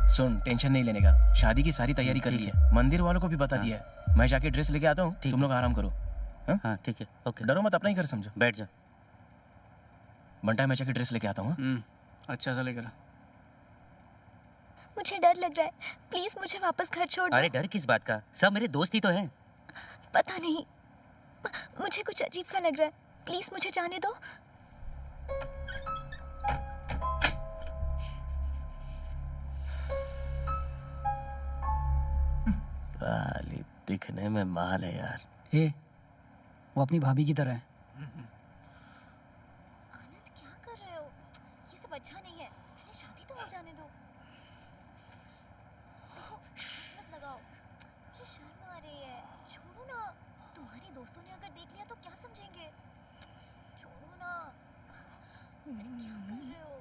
सुन, टेंशन नहीं लेने का। शादी की सारी तैयारी कर ली है, मंदिर वालों को भी बता दिया है। मैं जाके ड्रेस लेके आता हूँ, तुम लोग आराम करो। हाँ ठीक है, ओके। डरो मत, अपना ही घर समझो। बैठ जा। बंटा मैं जाके ड्रेस लेके आता हूँ। अच्छा सा लेकर। मुझे डर लग रहा है, प्लीज मुझे वापस घर छोड़ दो। अरे डर किस बात का, सब मेरे दोस्त ही तो हैं। पता नहीं, मुझे कुछ अजीब सा लग रहा है। प्लीज मुझे जाने दो। साली दिखने में माल है यार। वो अपनी भाभी की तरह है। आनंद क्या कर रहे हो? ये सब अच्छा नहीं है, पहले शादी तो हो जाने दो। देखो मत लगाओ, मुझे शर्म आ रही है। छोड़ो ना, तुम्हारे दोस्तों ने अगर देख लिया तो क्या समझेंगे? छोड़ो ना। अरे क्या कर रहे हो?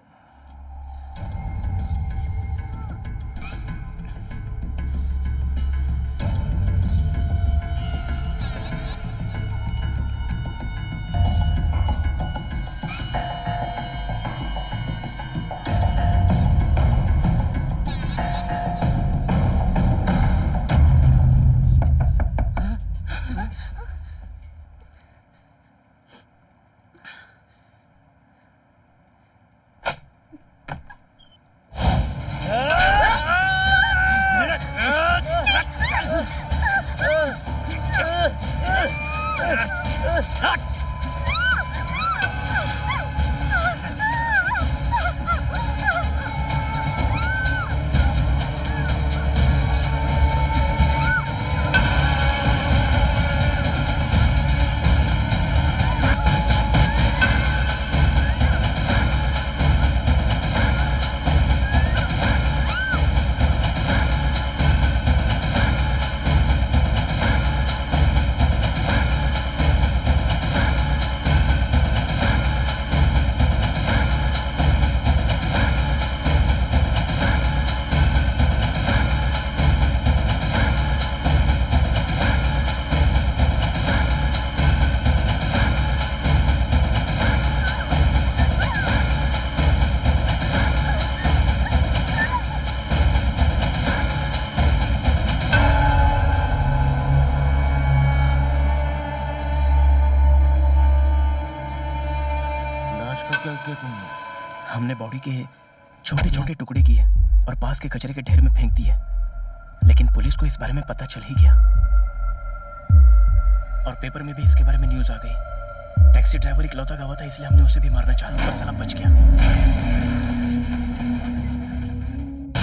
करके तुम? हमने बॉडी के छोटे छोटे टुकड़े किए और पास के कचरे के ढेर में फेंक दिए, लेकिन पुलिस को इस बारे में पता चल ही गया और पेपर में भी इसके बारे में न्यूज आ गई। टैक्सी ड्राइवर इकलौता गवाह था, इसलिए हमने उसे भी मारना चाहा, पर साला बच गया।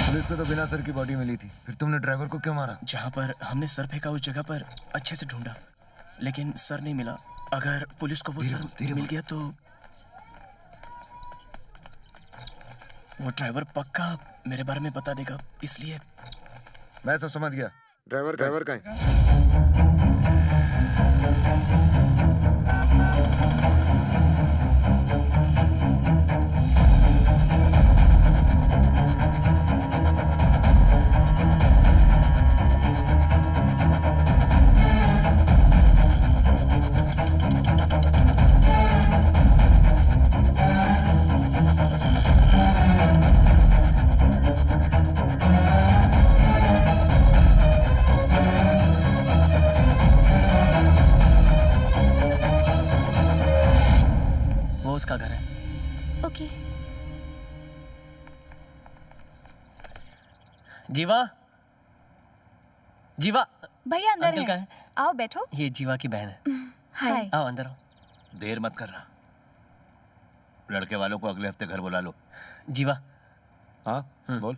पुलिस को तो बिना सर की बॉडी मिली थी, फिर तुमने ड्राइवर को क्यों मारा? जहाँ पर हमने सर फेंका उस जगह पर अच्छे से ढूंढा, लेकिन सर नहीं मिला। अगर पुलिस को वो सर मिल गया तो वो ड्राइवर पक्का मेरे बारे में बता देगा, इसलिए। मैं सब समझ गया। ड्राइवर का है? वो उसका घर है। ओके। जीवा, जीवा। भैया अंदर अंकल हैं। कहाँ है? आओ बैठो। ये जीवा की बहन है। हाय। आओ अंदर आओ। देर मत करना, लड़के वालों को अगले हफ्ते घर बुला लो। जीवा। हाँ बोल।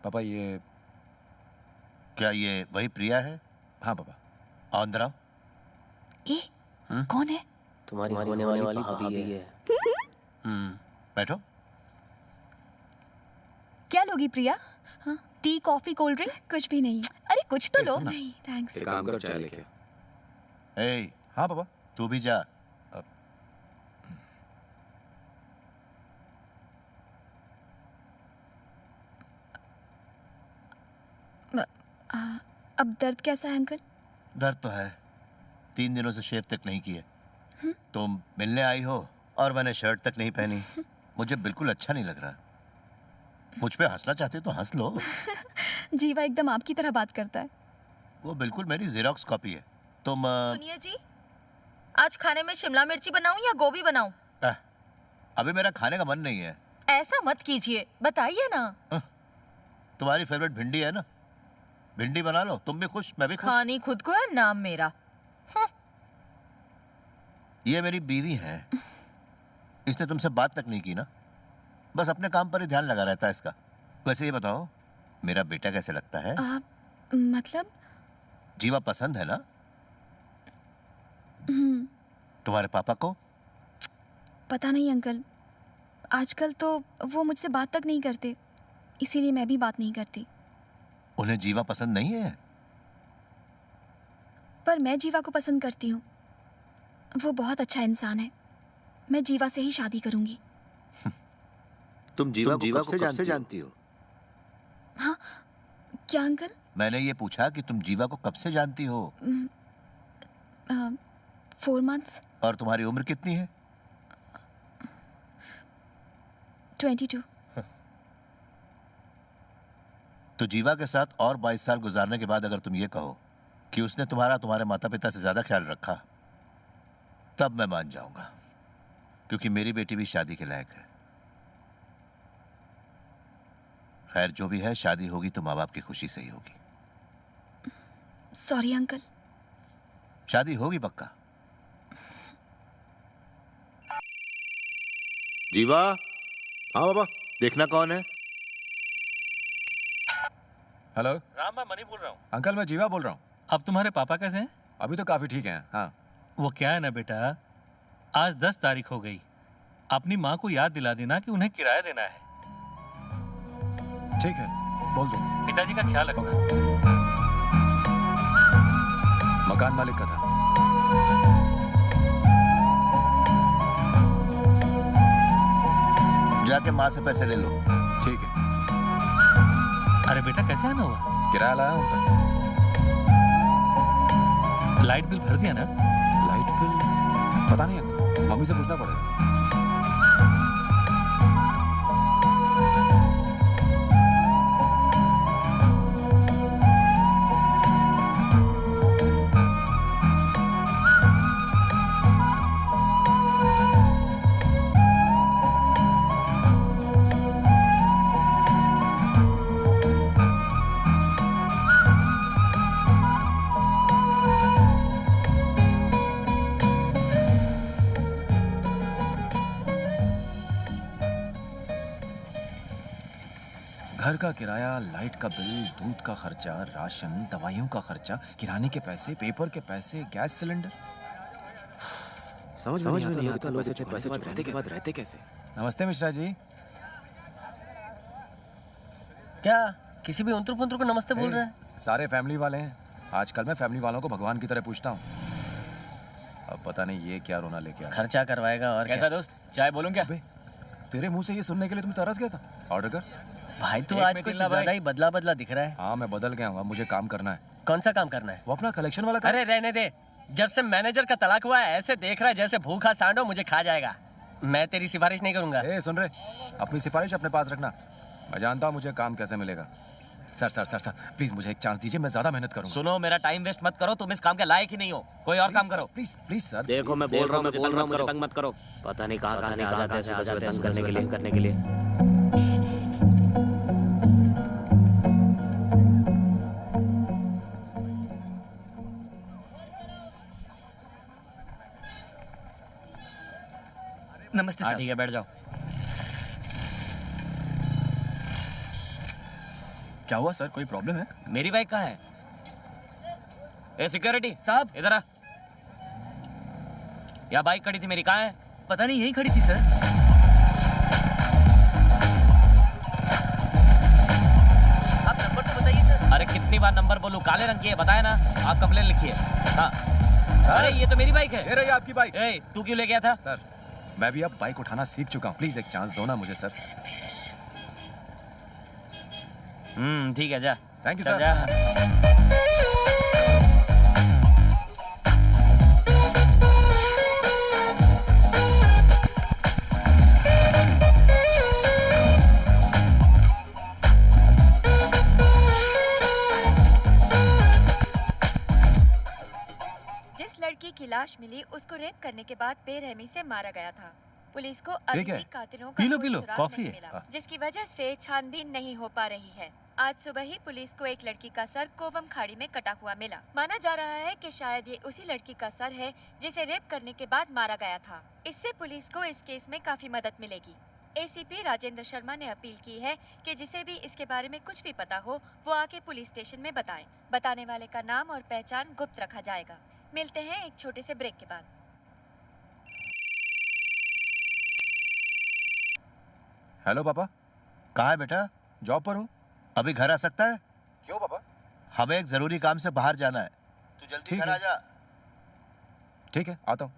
पापा ये क्या ये वही प्रिया है? हाँ पापा। आओ अंदर आओ। ए, कौन है? तुम्हारी होने वाली भाभी है। बैठो। क्या लोगी प्रिया? हाँ? T, coffee, cold drink? कुछ भी नहीं। अरे कुछ तो लो। नहीं थैंक्स। एक काम कर, चाय लेके आ। ए, हाँ पापा। तू भी जा। अब दर्द कैसा है अंकल? दर्द तो है, 3 दिनों से शेव तक नहीं किए। तुम मिलने आई हो और मैंने शर्ट तक नहीं पहनी, मुझे बिल्कुल अच्छा नहीं लग रहा। मुझ पे हंसना चाहते तो हंस लो। जीवा एकदम आपकी तरह बात करता है। वो बिल्कुल मेरी जेरोक्स कॉपी है। तुम सुनिए जी, आज खाने में शिमला मिर्ची बनाऊं या गोभी बनाऊं? अभी मेरा खाने का मन नहीं है। ऐसा मत कीजिए, बताइए ना। तुम्हारी फेवरेट भिंडी है ना, भिंडी बना लो। तुम भी खुश, मैं भी खुश। खानी खुद को है, नाम मेरा। ये मेरी बीवी है, इसने तुमसे बात तक नहीं की ना, बस अपने काम पर ही ध्यान लगा रहता है इसका। वैसे ये बताओ, मेरा बेटा कैसे लगता है? मतलब? जीवा पसंद है ना? तुम्हारे पापा को? पता नहीं अंकल, आजकल तो वो मुझसे बात तक नहीं करते, इसीलिए मैं भी बात नहीं करती। उन्हें जीवा पसंद नहीं है? पर मैं जीवा को पसंद करती हूँ, वो बहुत अच्छा इंसान है। मैं जीवा से ही शादी करूंगी। तुम जीवा को कब से जानती हो? हाँ, क्या अंकल? मैंने ये पूछा कि तुम जीवा को कब से जानती हो? 4 months। और तुम्हारी उम्र कितनी है? 22। तो जीवा के साथ और 22 साल गुजारने के बाद अगर तुम ये कहो कि उसने तुम्हारे माता पिता से ज्यादा ख्याल रखा, तब मैं मान जाऊंगा, क्योंकि मेरी बेटी भी शादी के लायक है। खैर जो भी है, शादी होगी तो माँ बाप की खुशी से ही होगी। Sorry uncle. शादी होगी पक्का। जीवा। हाँ बाबा, देखना कौन है। हेलो राम, मैं मनी बोल रहा हूँ। अंकल, मैं जीवा बोल रहा हूँ। अब तुम्हारे पापा कैसे हैं? अभी तो काफी ठीक हैं। हाँ। वो क्या है ना बेटा, आज 10 तारीख हो गई, अपनी माँ को याद दिला देना कि उन्हें किराया देना है। ठीक है, बोल दो। पिताजी का ख्याल रखना। मकान मालिक का था। जाके माँ से पैसे ले लो। ठीक है। अरे बेटा, कैसे आना हुआ? किराया लाया हूँ। लाइट बिल भर दिया ना? लाइट बिल पता नहीं है, मम्मी से पूछना पड़ेगा। घर का किराया, लाइट का बिल, दूध का खर्चा, राशन, दवाइयों का खर्चा, किराने के पैसे, पेपर के पैसे, गैस सिलेंडर। समझ में नहीं आता लोग इतने पैसे चुराने के बाद रहते कैसे। नमस्ते मिश्रा जी। क्या किसी भी उंतरू पुंतरू को नमस्ते बोल रहे हैं? सारे फैमिली वाले हैं। आजकल मैं फैमिली वालों को भगवान की तरह पूछता हूँ। अब पता नहीं ये क्या रोना लेके आया। खर्चा करवाएगा और कैसा दोस्त, चाय बोलूं क्या? तेरे मुंह से ये सुनने के लिए तुम तरस गया था। ऑर्डर कर। भाई तू आज कुछ ज्यादा ही बदला बदला दिख रहा है। हाँ मैं बदल गया हूँ, अब मुझे काम करना है। कौन सा काम करना है? वो अपना कलेक्शन वाला काम। अरे रहने दे, जब से मैनेजर का तलाक हुआ है ऐसे देख रहा है जैसे भूखा सांडो मुझे खा जाएगा। मैं तेरी सिफारिश नहीं करूंगा। सुन रहे, अपनी सिफारिश अपने पास रखना। मैं जानता हूँ मुझे काम कैसे मिलेगा। Sir sir sir sir please मुझे एक चांस दीजिए, मैं ज्यादा मेहनत करूंगा। सुनो, मेरा टाइम वेस्ट मत करो, तुम इस काम के लायक ही नहीं हो, कोई और काम करो। Please please sir. देखो मैं बोल रहा हूँ, मुझे तंग मत करो। पता नहीं कहाँ से आ जाते हैं तंग करने के लिए। नमस्ते सर। ठीक है, बैठ जाओ। क्या हुआ सर, कोई प्रॉब्लम है? मेरी बाइक कहाँ है? ए सिक्योरिटी साहब, इधर आ। यहाँ बाइक खड़ी थी मेरी, कहाँ है? पता नहीं, यहीं खड़ी थी सर। आप नंबर तो बताइए सर। अरे कितनी बार नंबर बोलूं, काले रंग की है, बताया ना। आप कंप्लेन लिखिए। हाँ अरे ये तो मेरी बाइक है। ये रही आपकी बाइक। तू क्यों ले गया था? सर मैं भी अब बाइक उठाना सीख चुका हूँ, प्लीज एक चांस दो ना मुझे सर। ठीक है, जा। थैंक यू चल सर। जा। जिस लड़की की लाश मिली उसको रेप करने के बाद बेरहमी से मारा गया था। पुलिस को ठीक अभी है। भी कातिलों का पी लो, कोई पी लो, सुराग कॉफी नहीं है। मिला, जिसकी वजह से छानबीन नहीं हो पा रही है। आज सुबह ही पुलिस को एक लड़की का सर कोवम खाड़ी में कटा हुआ मिला। माना जा रहा है कि शायद ये उसी लड़की का सर है जिसे रेप करने के बाद मारा गया था। इससे पुलिस को इस केस में काफी मदद मिलेगी। एसीपी राजेंद्र शर्मा ने अपील की है कि जिसे भी इसके बारे में कुछ भी पता हो वो आके पुलिस स्टेशन में बताएं। बताने वाले का नाम और पहचान गुप्त रखा जाएगा। मिलते हैं एक छोटे से ब्रेक के बाद। हेलो पापा। कहाँ है बेटा? जॉब पर हूँ। अभी घर आ सकता है? क्यों पापा? हमें एक जरूरी काम से बाहर जाना है, तू जल्दी घर आ जा। ठीक है, आता हूँ।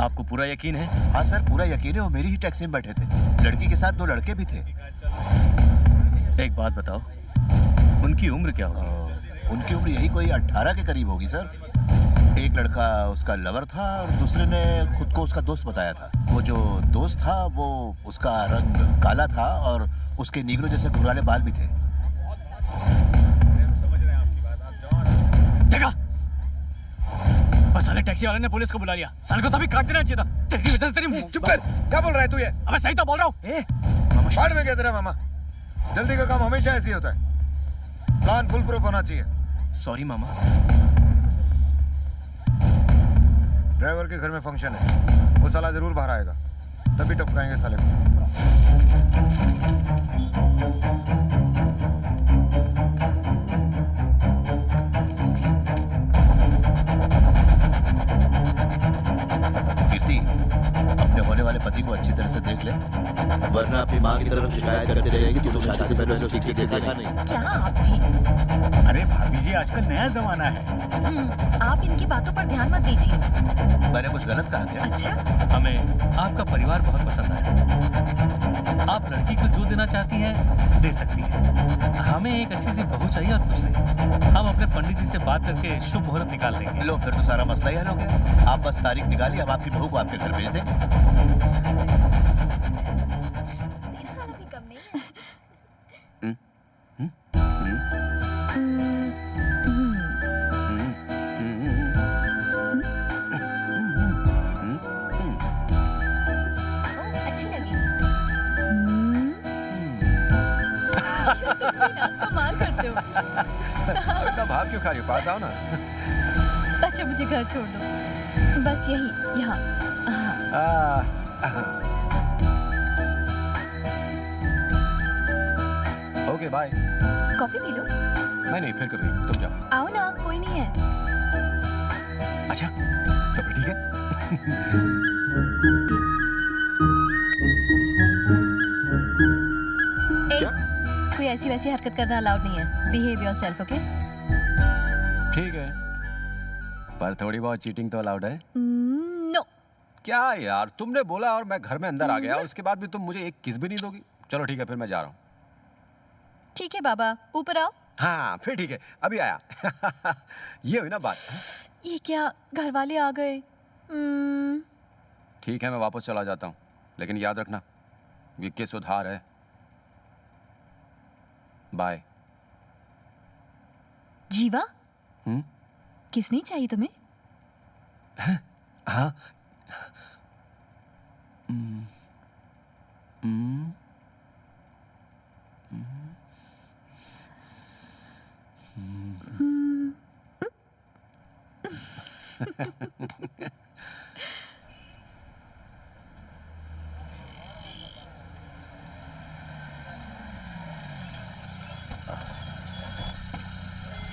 आपको पूरा यकीन है? हाँ सर, पूरा यकीन है। वो मेरी ही टैक्सी में बैठे थे, लड़की के साथ 2 लड़के भी थे। एक बात बताओ, उनकी उम्र क्या होगी? उनकी उम्र यही कोई 18 के करीब होगी सर। एक लड़का उसका लवर था और दूसरे ने खुद को उसका दोस्त बताया था। वो जो दोस्त था वो उसका रंग काला था और उसके नीग्रो जैसे घुंघराले बाल भी थे। देखा, बस साले टैक्सी वाले ने पुलिस को बुला लिया। साले को तभी काट देना चाहिए था। तेरी वजह से तेरी चुप कर। क्या बोल रहा है तू ये? अबे सही तो बोल रहा हूँ। मामा शान में क्या तेरा मामा? जल्दी का काम हमेशा ऐसे ही होता है। प्लान फुल प्रूफ होना चाहिए। सॉरी मामा। ड्राइवर के घर में फंक्शन है, वो साला जरूर बाहर आएगा, तभी टपकाएंगे साले को। कीर्ति, अपने होने वाले पति को अच्छी तरह से देख ले, वरना अपनी माँ की तरफ शिकायत करते रहेगी कि तू शादी से पहले उसे ठीक से देखा नहीं। क्या आप भी? अरे भाभी जी, आजकल नया जमाना है। आप इनकी बातों पर ध्यान मत दीजिए। मैंने कुछ गलत कहा क्या? अच्छा, हमें आपका परिवार बहुत पसंद आया। आप लड़की को जो देना चाहती हैं दे सकती हैं। हमें एक अच्छी सी बहू चाहिए और कुछ नहीं। हम अपने पंडित जी से बात करके शुभ मुहूर्त निकाल देंगे। लो फिर तो सारा मसला ही हल हो गया। आप बस तारीख निकालिए, हम आपकी बहू को आपके घर भेज देंगे। अच्छी लगी। कमाल करते हो। इतना भाव क्यों खा रही हो? पास आओ ना। अच्छा मुझे घर छोड़ दो, बस यही यहाँ। Okay bye. कॉफी पी लो। नहीं फिर कभी, तुम जाओ। आओ ना, कोई नहीं है। अच्छा तो फिर ठीक है। कोई ऐसी वैसी हरकत करना अलाउड नहीं है। Behave yourself, okay? ठीक है, पर थोड़ी बहुत चीटिंग तो अलाउड है। नो। क्या यार, तुमने बोला और मैं घर में अंदर आ गया, उसके बाद भी तुम मुझे एक किस भी नहीं दोगी? चलो ठीक है, फिर मैं जा रहा हूँ। ठीक है बाबा, ऊपर आओ। हाँ फिर ठीक है, अभी आया। ये हुई ना बात। ये क्या, घर वाले आ गए? ठीक है, मैं वापस चला जाता हूँ, लेकिन याद रखना ये केस उधार है। बाय। जीवा? किस नहीं चाहिए तुम्हें? हाँ।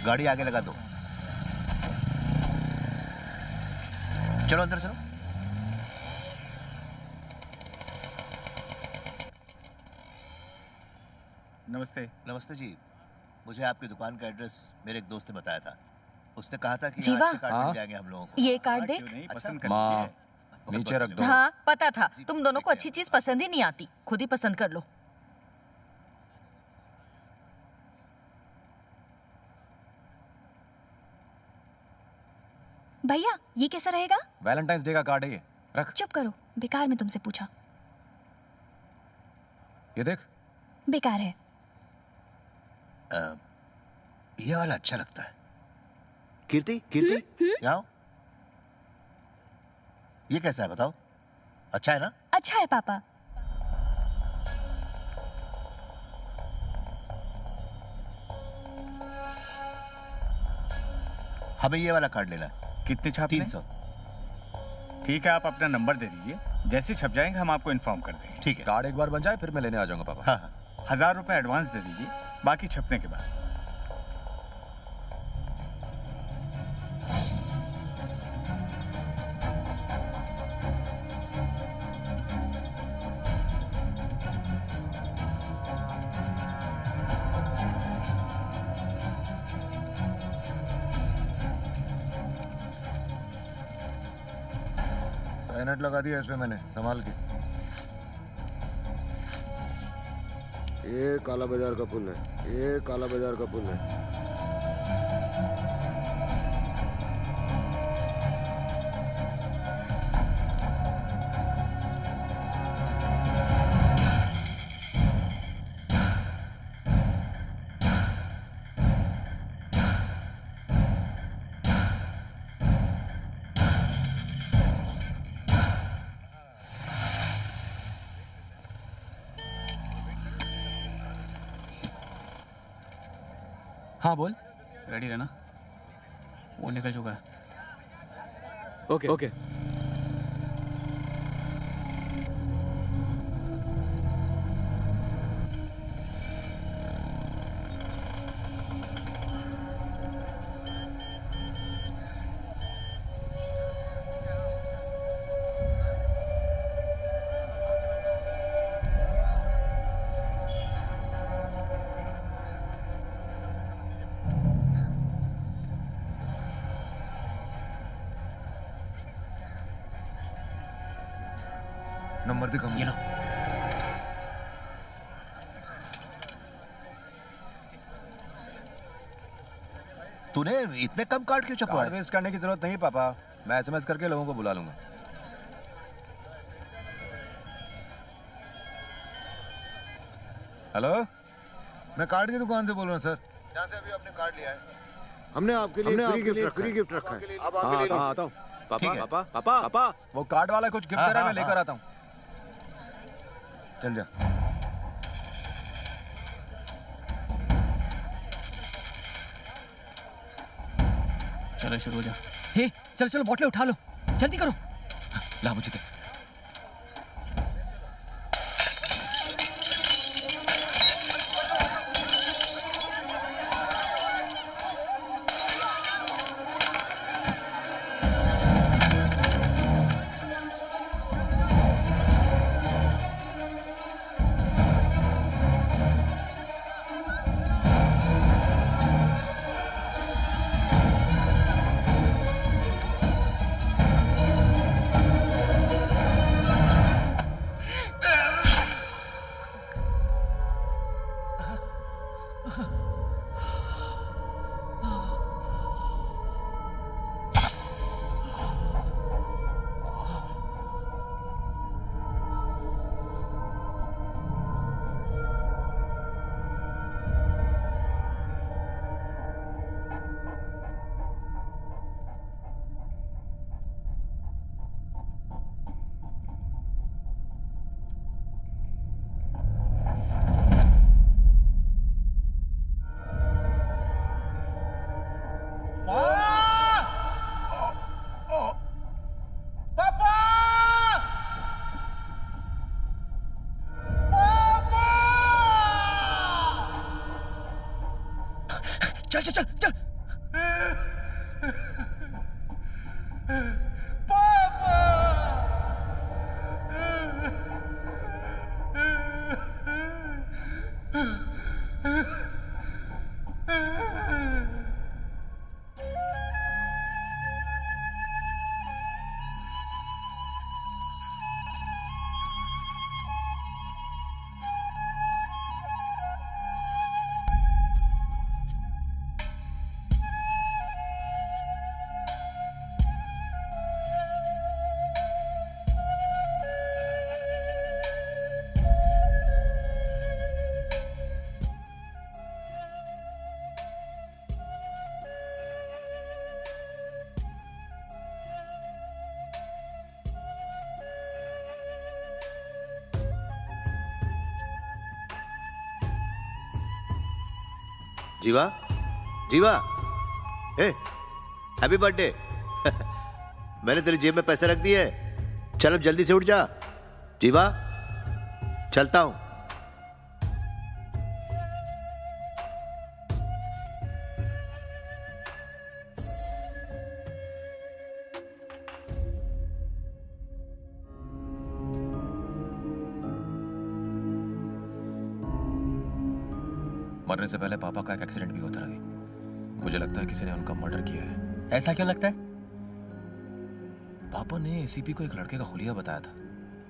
गाड़ी आगे लगा दो। चलो अंदर चलो। नमस्ते। नमस्ते जी, मुझे आपकी दुकान का एड्रेस मेरे एक दोस्त ने बताया था। उसने कहा था कि जीवा? अच्छे कार्ड मिल जाएंगे हम लोगों को। ये कार्ड देख। माँ, नीचे रख दो। हाँ पता था, तुम दोनों को अच्छी चीज पसंद ही नहीं आती, खुद ही पसंद कर लो। भैया ये कैसा रहेगा? वैलेंटाइंस डे का कार्ड है ये, रख। चुप करो, बेकार में तुमसे पूछा। ये देख। बेकार है। ये वाला अच्छा लगता है। कीर्ति, कीर्ति, यहाँ आओ। ये कैसा है बताओ? अच्छा है ना? अच्छा है पापा। हमें ये वाला कार्ड लेना है। कितने छापने? 300। ठीक है, आप अपना नंबर दे दीजिए, जैसे छप जाएंगे हम आपको इन्फॉर्म कर देंगे। ठीक है। कार्ड एक बार बन जाए फिर मैं लेने आ जाऊंगा पापा। हाँ। 1000 रुपए एडवांस दे दीजिए, बाकी छपने के बाद। साइनेट लगा दिया इसमें मैंने, संभाल के। ये काला बाजार का पुल है, ये काला बाजार का पुल है। हाँ बोल। रेडी रहना, वो निकल चुका है। Okay okay. नंबर दिखा ये लो। तूने इतने कम कार्ड क्यों कार्ड छपवाए? वेस्ट करने की जरूरत नहीं पापा, मैं एसएमएस करके लोगों को बुला लूंगा। हेलो, मैं कार्ड की दुकान से बोल रहा हूँ सर। जहाँ से अभी आपने कार्ड लिया है। हमने आपके लिए फ्री गिफ्ट रखा है। अब हाँ, आके ले लो। आता हूँ। ठीक पापा है। पापा पापा पापा, वो कार्ड वाला कुछ गिफ्ट हाँ, दे रहा है, हाँ, मैं लेकर हाँ। आता हूँ। चल जा। चलो शुरू हो जा। हे चलो चलो बोतलें उठा लो, जल्दी करो। ला मुझे दे। चल चल चल चल। जीवा, जीवा, हैप्पी बर्थडे। मैंने तेरी जेब में पैसे रख दिए। चल अब जल्दी से उठ जा। जीवा, चलता हूं। मरने से पहले पापा का एक एक्सीडेंट भी होता रही। मुझे लगता है किसी ने उनका मर्डर किया है। ऐसा क्यों लगता है? पापा ने एसीपी को एक लड़के का हुलिया बताया था,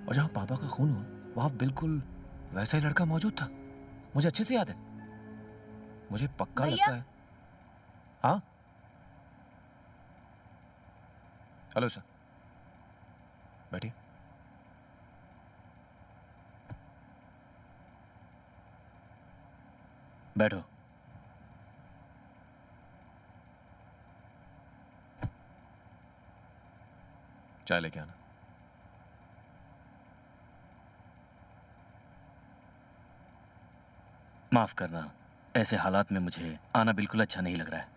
और जहां पापा का खून हुआ वहां बिल्कुल वैसा ही लड़का मौजूद था। मुझे अच्छे से याद है। मुझे पक्का लगता है। हाँ, हेलो सर, बैठिए। बैठो। चाय लेके आना। माफ करना, ऐसे हालात में मुझे आना बिल्कुल अच्छा नहीं लग रहा है,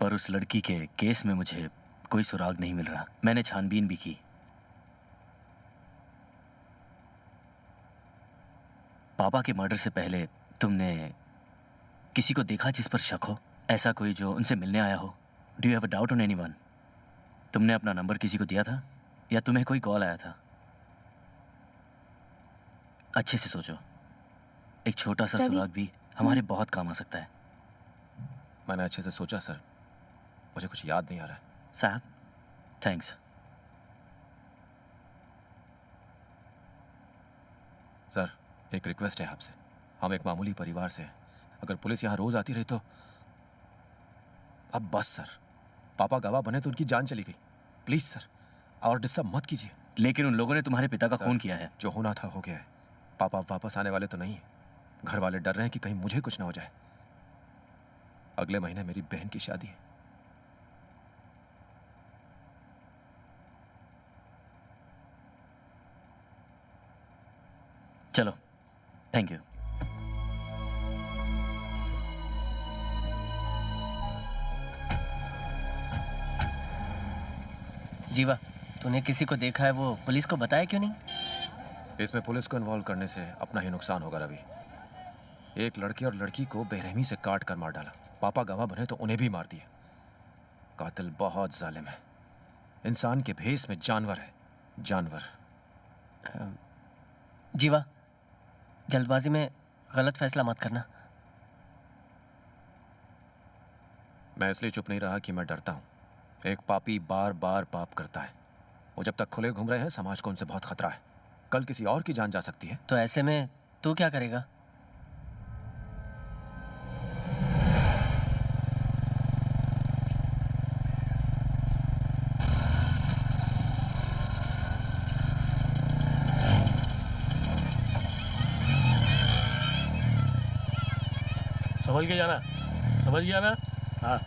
पर उस लड़की के केस में मुझे कोई सुराग नहीं मिल रहा। मैंने छानबीन भी की। पापा के मर्डर से पहले तुमने किसी को देखा जिस पर शक हो? ऐसा कोई जो उनसे मिलने आया हो? Do you have a doubt on anyone? तुमने अपना नंबर किसी को दिया था या तुम्हें कोई कॉल आया था? अच्छे से सोचो, एक छोटा सा सुराग भी हमारे बहुत काम आ सकता है। मैंने अच्छे से सोचा सर, मुझे कुछ याद नहीं आ रहा है। साहब, थैंक्स। सर, एक रिक्वेस्ट है आपसे। हम एक मामूली परिवार से हैं। अगर पुलिस यहाँ रोज आती रही तो अब बस सर, पापा गवाह बने तो उनकी जान चली गई। प्लीज सर, और डिस्टर्ब मत कीजिए। लेकिन उन लोगों ने तुम्हारे पिता का खून किया है। जो होना था हो गया है। पापा वापस आने वाले तो नहीं है। घर वाले डर रहे हैं कि कहीं मुझे कुछ ना हो जाए। अगले महीने मेरी बहन की शादी है। चलो, थैंक यू। जीवा, तूने किसी को देखा है, वो पुलिस को बताया क्यों नहीं? इसमें पुलिस को इन्वॉल्व करने से अपना ही नुकसान होगा रवि। एक लड़के और लड़की को बेरहमी से काट कर मार डाला। पापा गवाह बने तो उन्हें भी मार दिया। कातिल बहुत जालिम है। इंसान के भेष में जानवर है, जानवर। जीवा, जल्दबाजी में गलत फैसला मत करना। मैं इसलिए चुप नहीं रहा कि मैं डरता हूं। एक पापी बार बार पाप करता है। वो जब तक खुले घूम रहे हैं, समाज को उनसे बहुत खतरा है। कल किसी और की जान जा सकती है। तो ऐसे में तू क्या करेगा? संभल के जाना, समझ गया ना? हाँ।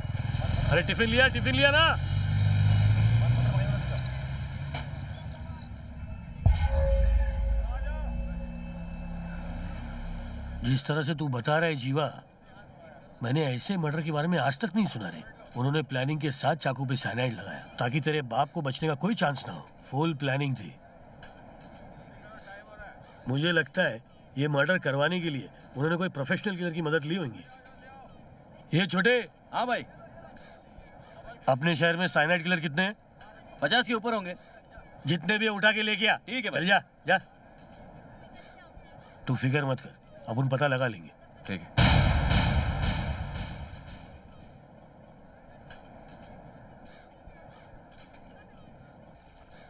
अरे टिफिन लिया ना? जिस तरह से तू बता रहा है जीवा, मैंने ऐसे मर्डर के बारे में आज तक नहीं सुना रे। उन्होंने प्लानिंग के साथ चाकू पे साइनाइड लगाया ताकि तेरे बाप को बचने का कोई चांस ना हो। फुल प्लानिंग थी। मुझे लगता है ये मर्डर करवाने के लिए उन्होंने कोई प्रोफेशनल किलर की मदद ली होगी। ये छोटे। हाँ भाई। अपने शहर में साइनाइड किलर कितने हैं? 50 के ऊपर होंगे। जितने भी उठा के लेके आ। ठीक है भाई। चल जा जा। तू फिक्र मत कर, अपन पता लगा लेंगे। ठीक है।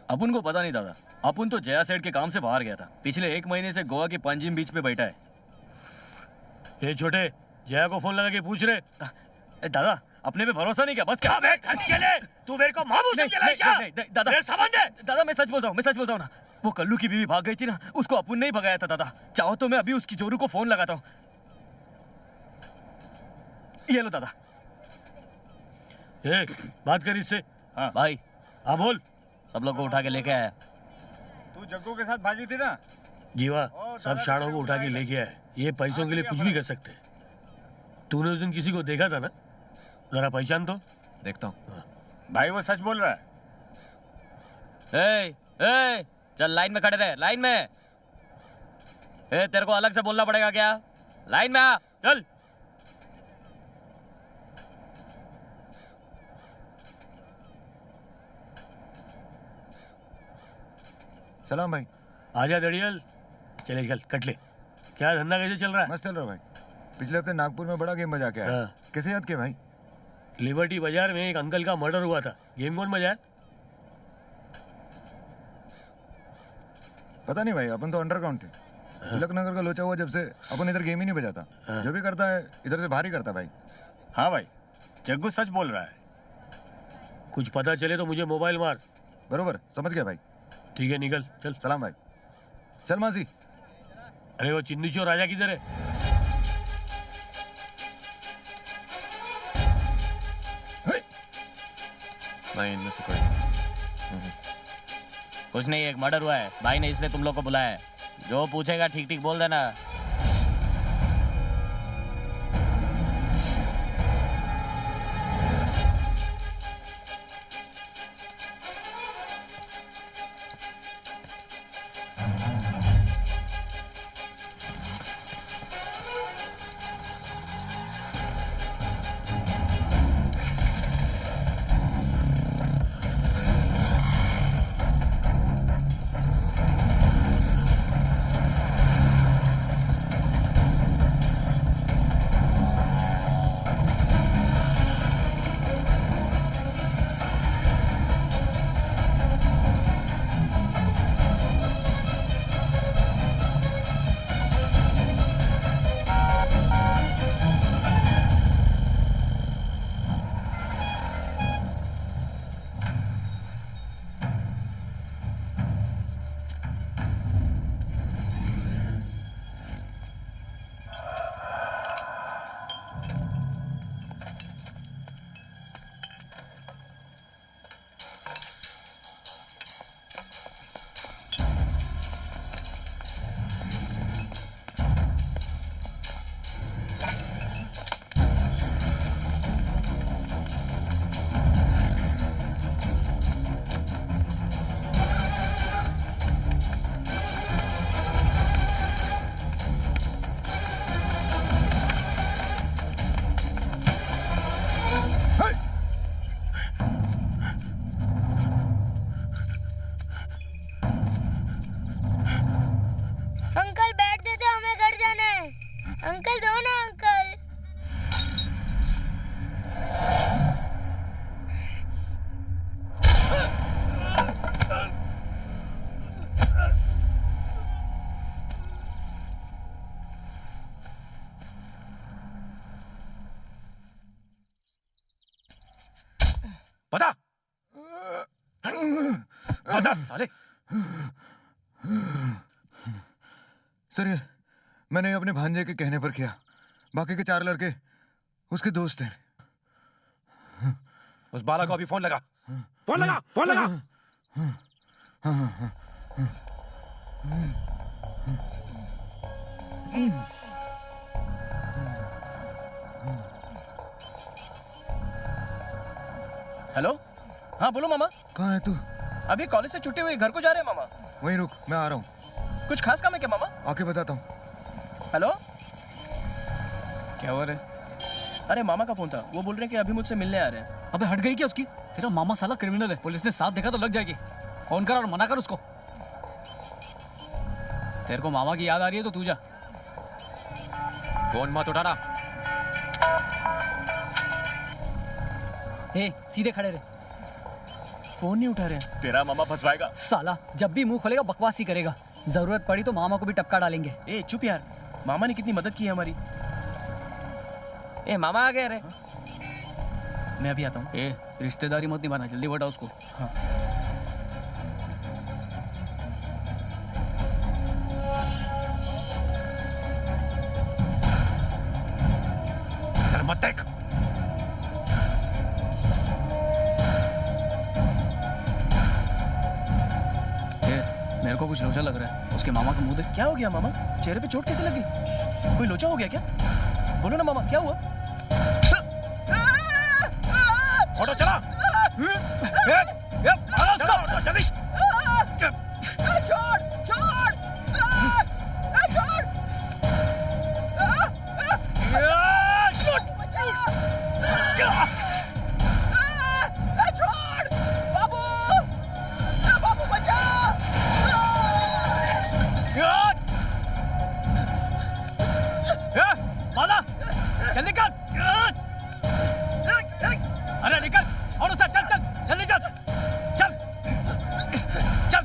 अपन को पता नहीं दादा। अपन तो जया सेठ के काम से बाहर गया था। पिछले 1 महीने से गोवा के पंजिम बीच पे बैठा है। ये छोटे, जया को फोन लगा के पूछ रहे। दादा, अपने पे भरोसा नहीं क्या? बस क्या खर्च के ले? तू मेरे को मामू समझ रहा है क्या? दादा, मेरे सामान दे। दादा मैं सच बोल रहा हूँ ना। वो कल्लू की बीवी भाग गई थी ना, उसको अपन नहीं भगाया था दादा। चाहो तो मैं अभी उसकी जोरू को फोन लगाता हूँ। ये लो दादा। बात कर इससे। हाँ भाई। हाँ बोल। सब लोग को उठा के लेके आया। तू जग्गू के साथ भागी थी ना? जीवा, सब शाणों को उठा के लेके आए। ये पैसों के लिए कुछ भी कर सकते। तूने उस दिन किसी को देखा था ना? जरा पहचान तो। देखता हूँ। भाई वो सच बोल रहा है। चल लाइन में खड़े रहे, लाइन में। तेरे को अलग से बोलना पड़ेगा क्या? लाइन में आ, चल। सलाम भाई। आजा दड़ियल। चले चल, कट ले। क्या धंधा कैसे चल रहा है? मस्त चल रहा है भाई। पिछले हफ्ते नागपुर में बड़ा गेम बजा के आया। कैसे याद किया भाई? लिबर्टी बाजार में एक अंकल का मर्डर हुआ था। गेम कौन बजाया? पता नहीं भाई, अपन तो अंडरग्राउंड थे। तिलक नगर का लोचा हुआ जब से अपन इधर गेम ही नहीं बजाता। जो भी करता है इधर से भारी करता भाई। हाँ भाई, जग्गू सच बोल रहा है। कुछ पता चले तो मुझे मोबाइल मार। बरोबर, समझ गया भाई। ठीक है, निकल चल। सलाम भाई। चल मासी। अरे वो चिन्नी चोर राजा किधर है? नहीं, इनमें से कोई कुछ नहीं, एक मर्डर हुआ है। भाई ने इसलिए तुम लोग को बुलाया है। जो पूछेगा ठीक ठीक बोल देना। बता बता साले। सर ये मैंने अपने भांजे के कहने पर किया। बाकी के 4 लड़के उसके दोस्त हैं। उस बाला को अभी फोन लगा, फोन लगा, फोन लगा। हेलो, हाँ बोलो मामा। कहाँ है तू? अभी कॉलेज से छुट्टी हुई, घर को जा रहे हैं मामा। वहीं रुक, मैं आ रहा हूँ। कुछ खास काम है क्या मामा? आके बताता हूँ। हेलो, क्या हो रहा है? अरे मामा का फोन था, वो बोल रहे हैं कि अभी मुझसे मिलने आ रहे हैं। अबे हट गई क्या उसकी? तेरा मामा साला क्रिमिनल है, पुलिस ने साथ देखा तो लग जाएगी। फोन कर और मना कर उसको। तेरे को मामा की याद आ रही है तो तू जा। फोन मत उठाना। ए, सीधे खड़े रहे। फोन नहीं उठा रहे हैं। तेरा मामा फंसवाएगा साला जब भी मुंह खोलेगा बकवास ही करेगा। जरूरत पड़ी तो मामा को भी टपका डालेंगे। ए चुप यार, मामा ने कितनी मदद की है हमारी। ए मामा आ गए रे। मैं अभी आता हूँ। ए रिश्तेदारी मत निभाना, जल्दी बता उसको। हाँ। मत देख। मेरे को कुछ लोचा लग रहा है। उसके मामा का मुंह देख। क्या हो गया मामा? चेहरे पे चोट कैसे लगी? कोई लोचा हो गया क्या? बोलो ना मामा, क्या हुआ? फोटो चला। जल्दी। छोड़ छोड़ छोड़। छोड़ बाबू, बाबू बचा। बाला चल निकल। अरे निकल और उसे चल चल जल्दी चल चल चल।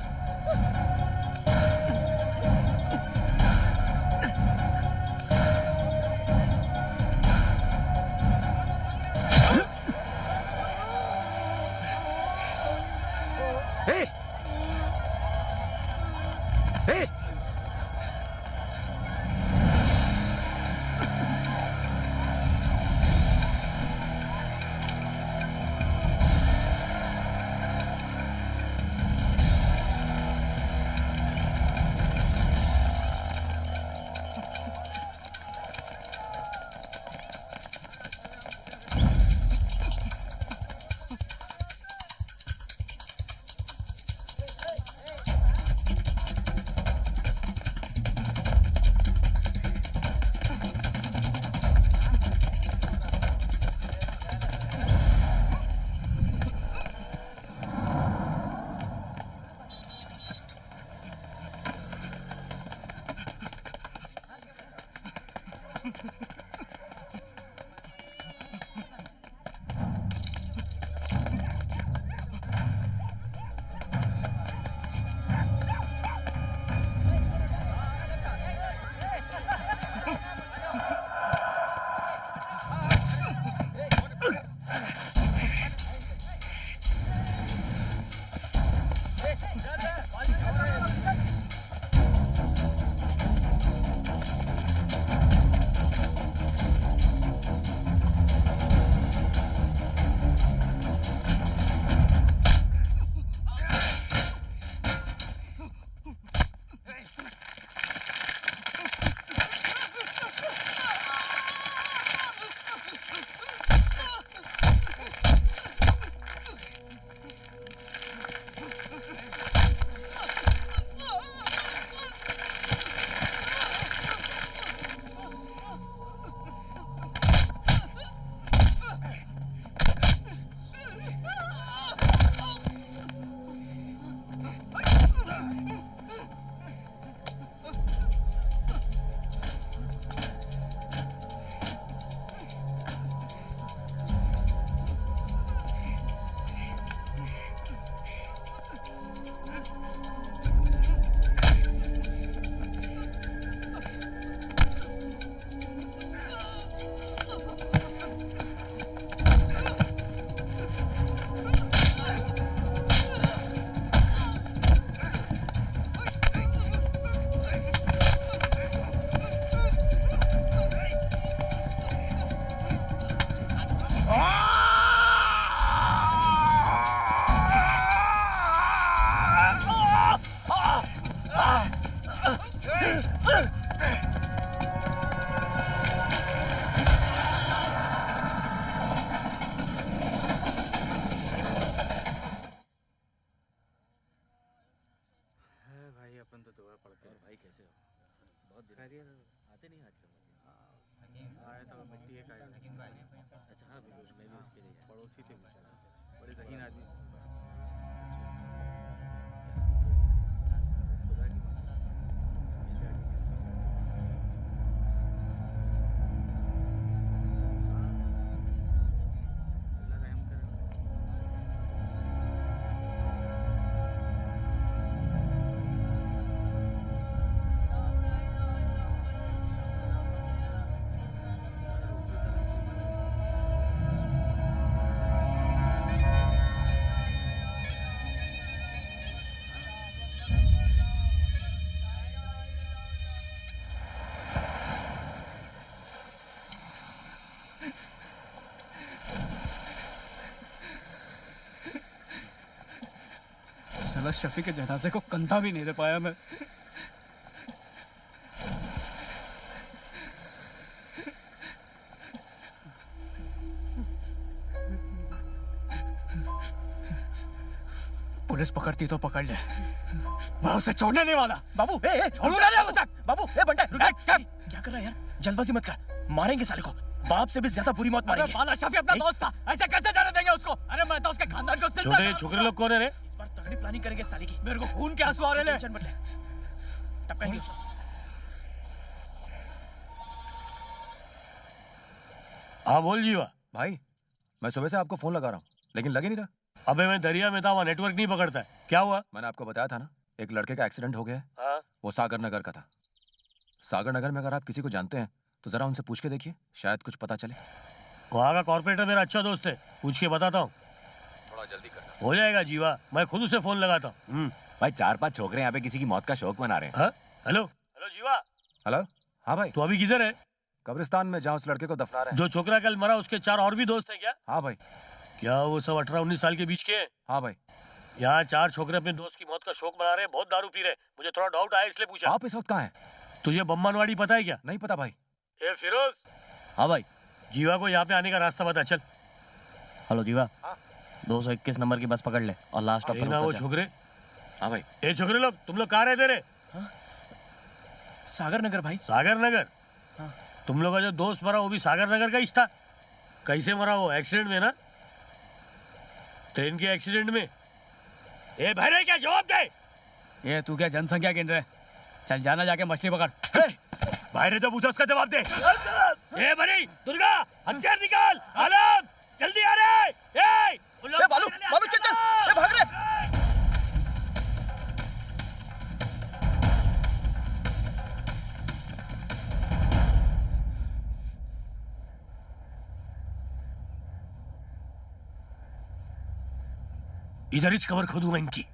Hey! Hey! उसी थे बड़े ज़हीन आदमी साला शफी के जनाजे को कंधा भी नहीं दे पाया मैं। पुलिस पकड़ती तो पकड़ ले, मैं उसे छोड़ने नहीं वाला। बाबू छोड़ूंगा नहीं उसे। बाबू बंटे क्या कर रहा है यार, जल्दबाजी मत कर, मारेंगे साले को, बाप से भी ज्यादा बुरी मौत मारेंगे। बाला शफी अपना दोस्त था, ऐसे कैसे जाने देंगे उसको? अरे मैं तो उसके खानदान को छोटे छोकरे लोग कौन है रे? इस बार तगड़ी प्लानिंग करेंगे साले की। मेरे को खून के आंसू आ रहे हैं। टेंशन मत ले, टपकाएंगे उसको। हाँ बोल जीवा। भाई मैं सुबह से आपको फोन लगा रहा हूँ लेकिन लग ही नहीं रहा। अबे मैं दरिया में था, वहाँ नेटवर्क नहीं पकड़ता है। क्या हुआ? मैंने आपको बताया था ना, एक लड़के का एक्सीडेंट हो गया है। हाँ? वो सागर नगर का था। सागर नगर में अगर आप किसी को जानते हैं तो जरा उनसे पूछ के देखिए, शायद कुछ पता चले। वहाँ का कॉर्पोरेटर मेरा अच्छा दोस्त है, पूछ के बताता हूँ। थोड़ा जल्दी करना। हो जाएगा जीवा, मैं खुद उसे फोन लगाता हूँ। भाई 4-5 छोकरे यहाँ पे किसी की मौत का शौक मना रहे हैं। हेलो हेलो जीवा। हेलो हाँ भाई। तू अभी किधर है? कब्रिस्तान में, जहाँ उस लड़के को दफना रहे हैं। जो छोकरा कल मरा उसके 4 और भी दोस्त हैं क्या? हाँ भाई। क्या वो सब 18-19 साल के बीच के हैं? हाँ भाई। यहाँ 4 छोकरे अपने दोस्त की मौत का शौक मना रहे हैं, बहुत दारू पी रहे हैं। मुझे थोड़ा डाउट आया इसलिए पूछा। आप इस वक्त कहाँ हैं? तुझे बम्बानवाड़ी पता है क्या? नहीं पता भाई। ए फिरोज। हाँ भाई। जीवा को यहाँ पे आने का रास्ता बता, चल। हेलो जीवा। 221 नंबर की बस पकड़ ले और लास्ट स्टॉप पर ना वो उतर जा। छोकरे। हाँ भाई। ए छोकरे लोग, तुम लोग कहाँ रहते रे? सागर नगर भाई। सागर नगर? तुम लोग का जो दोस्त मरा वो भी सागर नगर का ही था? कैसे मरा वो? एक्सीडेंट में ना? ट्रेन के एक्सीडेंट में? ए भैरे क्या जवाब दे? ये तू क्या जनसंख्या गिन रहे? चल जाना जाके मछली पकड़। भाई तो पूछो, उसका जवाब दे। ए बनी दुर्गा, हथियार निकाल। आलम जल्दी आ रहे। ए बालू बालू चल चल, भाग रहे। इधर ही कवर खोदूं मैं इनकी।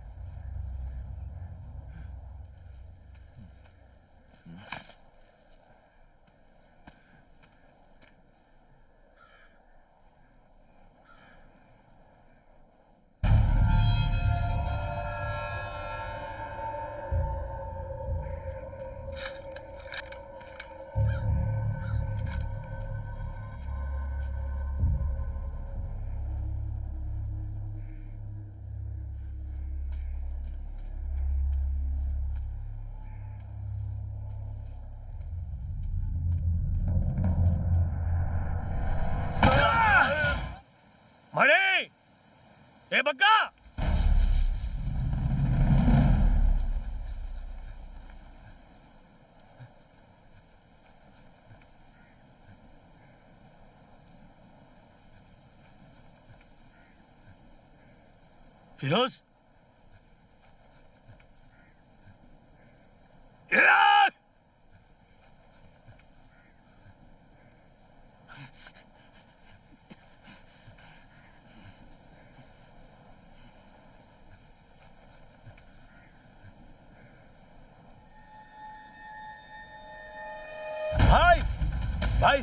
मणि, ए बक्का, फिरोज, भाई भाई,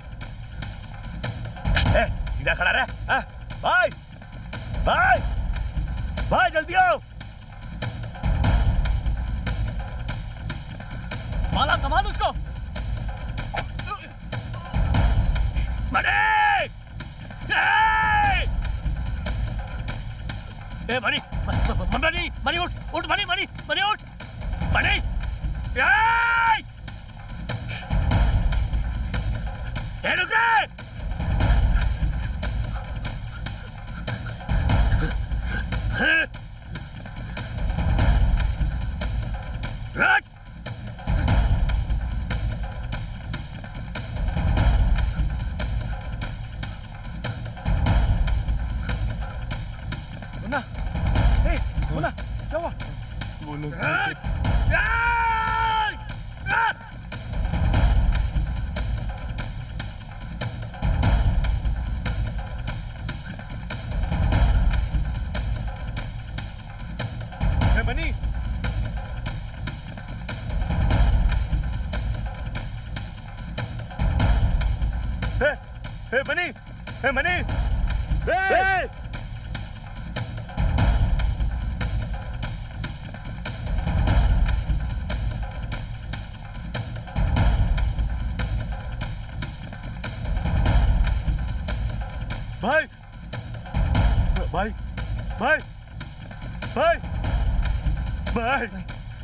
ए, सीधा खड़ा रहे। हाँ? भाई भाई भाई जल्दी आओ। माला संभाल उसको। ए मणि, मणि, मणि उठ, उठ मणि, मणि, मणि उठ, मणि, रुक रे। मुन्ना, ए, मुन्ना, क्या हुआ? वो लोग मनी, मनी, मनी, भाई, भाई, भाई, भाई, भाई,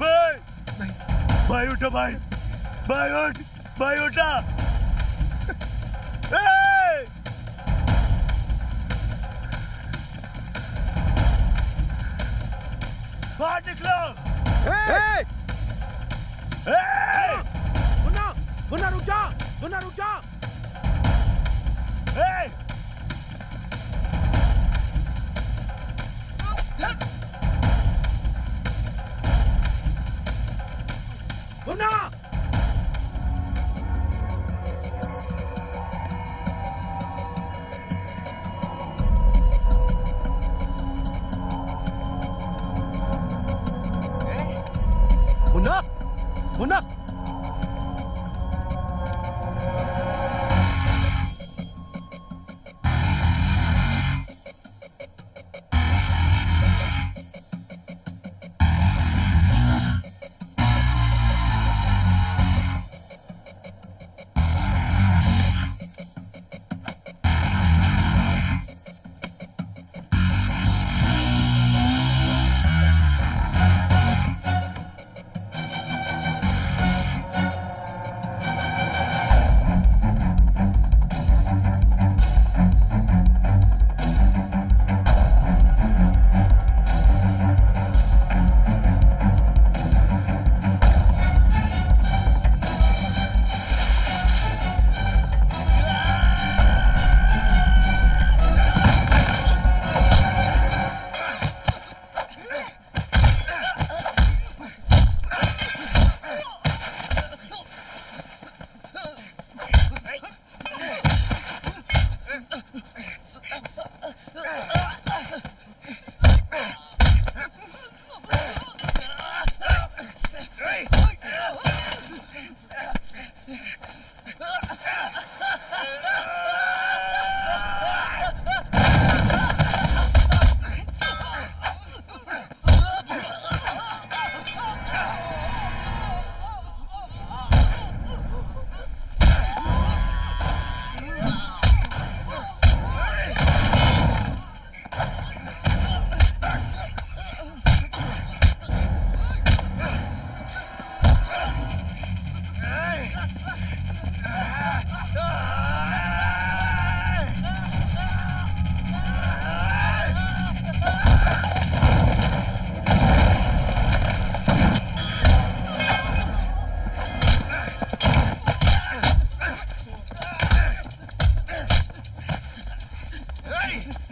भाई, भाई उठो भाई, भाई उठ, भाई उठा, बाहर निकलो, मुन्ना, मुन्ना रुक जा, मुन्ना रुक जा, मुन्ना, मुन्ना, मुन्ना, Hey!